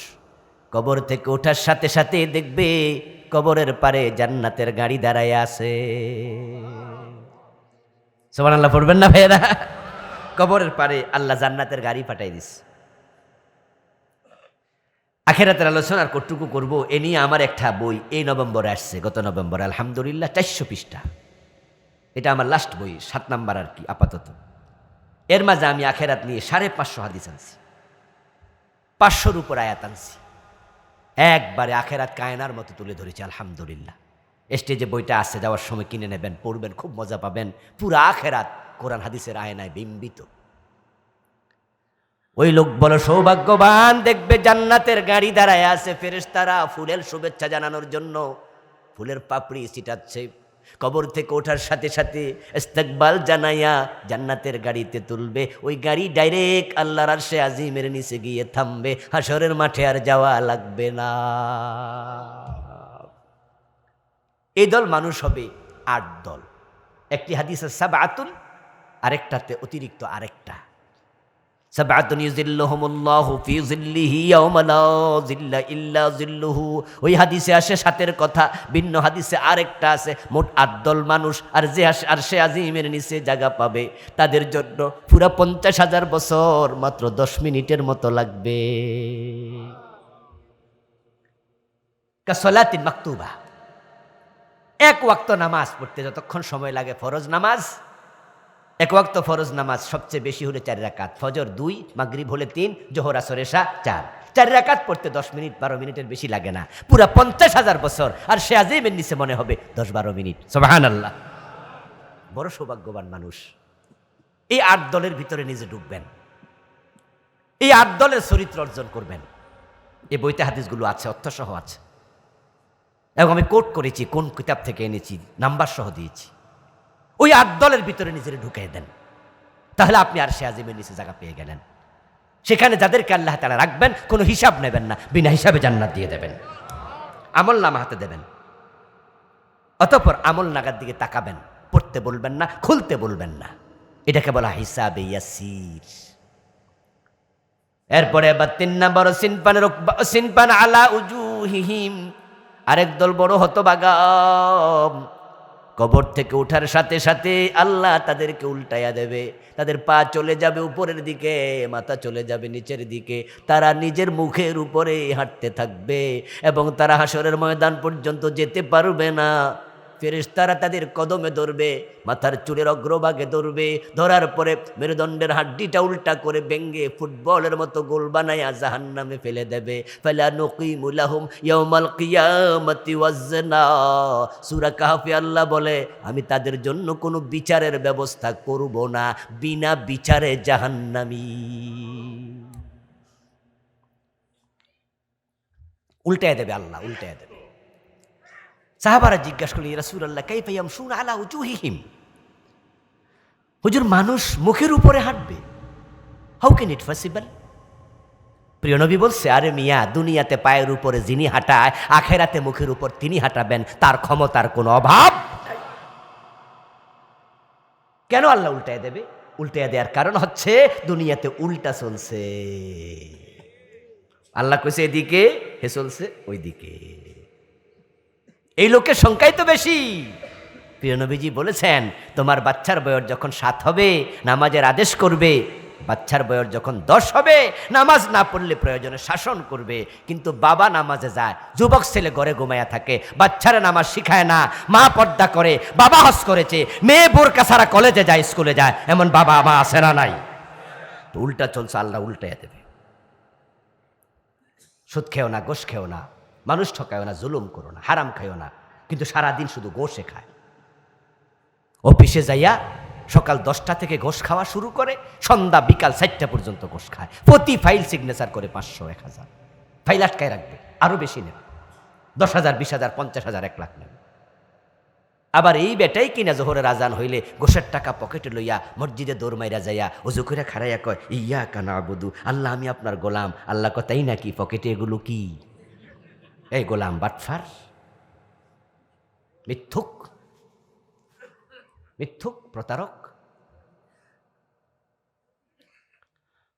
কবর থেকে ওঠার সাথে সাথে দেখবে কবরের পারে জান্নাতের গাড়ি দাঁড়ায় আছে। সুবহানাল্লাহ পড়বেন না ভাইরা? কবরের পারে আল্লাহ জান্নাতের গাড়ি পাঠাই দিছে। আখিরাতের আলোচনার কতটুকু করব এ নিয়ে আমার একটা বই এই নভেম্বরে আসছে, গত নভেম্বরে, আলহামদুলিল্লাহ 400 পৃষ্ঠা। এটা আমার লাস্ট বই, 7 নাম্বার আর কি আপাতত। এর মাঝে আমি আখিরাত নিয়ে 550 হাদিস আনছি, 500-র উপর আয়াত আনছি। একবারে আখিরাত কায়নার মতো তুলে ধরেছি, আলহামদুলিল্লাহ। স্টেজে বইটা আসছে, যাওয়ার সময় কিনে নেবেন, পড়বেন, খুব মজা পাবেন। পুরা আখিরাত কোরআন হাদিসের আয়নায় বিম্বিত। ওই লোক বলো সৌভাগ্যবান, দেখবে জান্নাতের গাড়ি দাঁড়ায় আছে, ফেরেশতারা ফুলের শুভেচ্ছা জানানোর জন্য ফুলের পাপড়ি ছিটাচ্ছে। কবর থেকে ওঠার সাথে সাথে ইস্তেকবাল জানাইয়া জান্নাতের গাড়িতে তুলবে। ওই গাড়ি ডাইরেক্ট আল্লাহর আরশে আজিমের নিচে গিয়ে থামবে, হাসরের মাঠে আর যাওয়া লাগবে না। এই দল মানুষ হবে 8 দল। একটি হাদিসে সাবআতুন, আরেকটাতে অতিরিক্ত আরেকটা। সাবআতুন ইউযিল্লুহুমুল্লাহু ফি যিল্লিহি ইয়াওমা লা যিল্লা ইল্লা যিল্লুহু। ওই হাদিসে আসে 7-এর কথা, ভিন্ন হাদিসে আরেকটা আছে। মোট 8 দল মানুষ, আর যে আরশে আজিমের নিচে জায়গা পাবে তাদের জন্য পুরা 50,000 বছর মাত্র 10 মিনিটের মতো লাগবে। কাসলাতিন মাকতুবা, এক ওয়াক্ত নামাজ পড়তে যতক্ষণ সময় লাগে ফরজ নামাজ, এক ওয়াক্ত ফরজ নামাজ সবচেয়ে বেশি হলে 4 রাকাত, ফজর 2, মাগরিব হলে 3, জোহর আসর এশা 4। 4 রাকাত পড়তে 10 মিনিট 12 মিনিটের বেশি লাগে না। পুরা 50,000 বছর আর সে আজিমের নিচে মনে হবে 10-12 মিনিট। সুবহানাল্লাহ, বড় সৌভাগ্যবান মানুষ। এই 8 দলের ভিতরে নিজে ঢুকবেন, এই 8 দলের চরিত্র অর্জন করবেন। এই বইতে হাদিসগুলো আছে, অর্থসহ আছে, এবং আমি কোট করেছি, কোন কিতাব থেকে এনেছি, নাম্বার সহ দিয়েছি। ওই 8 দলের ভিতরে নিজের ঢুকিয়ে দেন, তাহলে আপনি আর সে আজিমের নিচে জায়গা পেয়ে গেলেন। সেখানে যাদেরকে আল্লাহ তাআলা রাখবেন, কোনো হিসাব নেবেন না, বিনা হিসাবে জান্নাত দিয়ে দেবেন, আমল নামা হাতে দেবেন। অতঃপর আমল নাগার দিকে তাকাবেন, পড়তে বলবেন না, খুলতে বলবেন না। এটাকে বলা হিসাবে ইয়াসির। এরপরে এবার 3 নম্বর সিনপান আলা উজুহিহিম, আরেক দল বড় হতভাগা, কবর থেকে ওঠার সাথে সাথে আল্লাহ তাদেরকে উল্টাইয়া দেবে। তাদের পা চলে যাবে উপরের দিকে, মাথা চলে যাবে নিচের দিকে, তারা নিজের মুখের উপরে হাঁটতে থাকবে এবং তারা হাসরের ময়দান পর্যন্ত যেতে পারবে না। ফেরেশতারা তাদের কদমে ধরবে, মাথার চুলের অগ্রভাগে ধরবে, ধরার পরে মেরুদণ্ডের হাড্ডিটা উল্টা করে ভেঙ্গে ফুটবলের মতো গোল বানাইয়া জাহান্নামে ফেলে দেবে। ফালা নুকিমু লাহুম ইয়াউমাল কিয়ামাতি ওয়াজনা। সূরা কাহফে আল্লাহ বলে, আমি তাদের জন্য কোনো বিচারের ব্যবস্থা করব না, বিনা বিচারে জাহান্নামী। উল্টায় দেবে আল্লাহ, উল্টায় দেবে। সাহাবারা জিজ্ঞাসা করলেন, ইয়া রাসূলুল্লাহ কাইফা ইয়ামশুনা আলা উজুহিহিম, হুজুর মানুষ মুখের উপরে হাঁটবে, হাউ ক্যান ইট পসিবল? প্রিয় নবী বলছে, আরে মিয়া, দুনিয়াতে পায়ের উপরে যিনি হাঁটায়, আখেরাতে মুখের উপর তিনি হাঁটাবেন, তার ক্ষমতার কোনো অভাব নাই। কেন আল্লাহ উল্টায় দেবে? উল্টায় দেওয়ার কারণ হচ্ছে দুনিয়াতে উল্টা চলছে। আল্লাহ কইছে এদিকে, হে চলছে ওইদিকে। এই লোকের সংখ্যাই তো বেশি। প্রিয় নবীজি বলেছেন, তোমার বাচ্চার বয়স যখন 7 হবে নামাজের আদেশ করবে, বাচ্চার বয়স যখন 10 হবে নামাজ না পড়লে প্রয়োজনে শাসন করবে। কিন্তু বাবা নামাজে যায়, যুবক ছেলে ঘরে ঘুমায়া থাকে, বাচ্চারা নামাজ শিখায় না, মা পর্দা করে, বাবা হজ করেছে, মেয়ে বোরকা ছাড়া কলেজে যায়, স্কুলে যায়, এমন বাবা মা আছে না নাই? তো উল্টা চলছে, আল্লাহ উল্টাইয়া দেবে। সুদ খেও না, গোশ খেও না, মানুষ ঠকায়ও না, জুলুম করো না, হারাম খাইও না, কিন্তু সারাদিন শুধু গোশে খায়। অফিসে যাইয়া সকাল 10টা থেকে গোশ খাওয়া শুরু করে, সন্ধ্যা বিকাল 4টা পর্যন্ত গোশ খায়। প্রতি ফাইল সিগনেচার করে 500, 1000 ফাইল আটকায় রাখবে, আরো বেশি নেবে, 10,000, 20,000, 50,000, 1 লাখ নেবে। আবার এই বেটাই কিনা জোহরের আজান হইলে গোশের টাকা পকেটে লইয়া মসজিদে দৌড় মাইরা যাইয়া ওযু করে খাড়াইয়া কয়, ইয়াকা না'বুদু, আল্লাহ আমি আপনার গোলাম। আল্লাহ কয়, তাই নাকি? পকেটে এগুলো কি? এই গোলাম বাটফার, মিথ্যুক, মিথ্যুক, প্রতারক।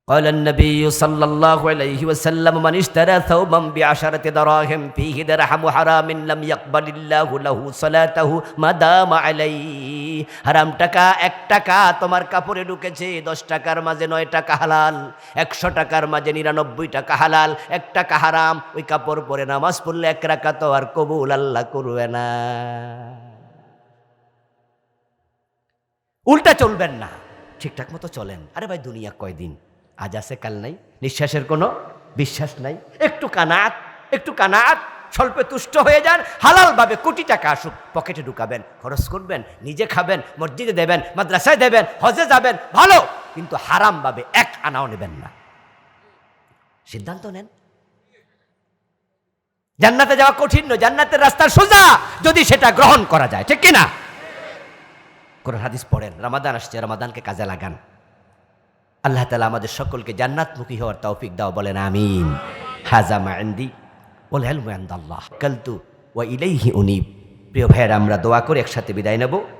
قال النبي صلى الله عليه وسلم من اشترى ثوبا ب10 دراهم فيه درهم حرام لم يقبل الله له صلاته ما دام عليه। হারাম টাকা 1 টাকা তোমার কাপড়ে ঢুকেছে, 10 টাকার মাঝে 9 টাকা হালাল, 100 টাকার মাঝে 99 টাকা হালাল, 1 টাকা হারাম। ওই কাপড় পরে নামাজ পড়লে 1 রাকাত আর কবুল আল্লাহ করবে না। উল্টা চলবেন না, ঠিকঠাক মতো চলেন। আরে ভাই, দুনিয়া কয়দিন, আজ আছে কাল নাই, নিঃশ্বাসের কোনো বিশ্বাস নাই। একটু কানাত, একটু কানাত, স্বল্পে তুষ্ট হয়ে যান। হালালভাবে কোটি টাকা আসুক পকেটে ঢুকাবেন, খরচ করবেন, নিজে খাবেন, মসজিদে দেবেন, মাদ্রাসায় দেবেন, হজে যাবেন, ভালো, কিন্তু হারামভাবে 1 আনাও নেবেন না। সিদ্ধান্ত নেন। জান্নাতে যাওয়া কঠিন নয়, জান্নাতের রাস্তা সোজা, যদি সেটা গ্রহণ করা যায়, ঠিক কিনা? কোরআন হাদিস পড়েন, রমাদান আসছে, রমাদানকে কাজে লাগান। আল্লাহ তাআলা আমাদের সকলকে জান্নাতমুখী হওয়ার তৌফিক দাও, বলেন আমিন। হাযা মা ইনদি ওয়াল ইলমু ইনদাল্লাহ কালতু ওয়া ইলাইহি উনীব। প্রিয় ভাইয়েরা, আমরা দোয়া করে একসাথে বিদায় নেব।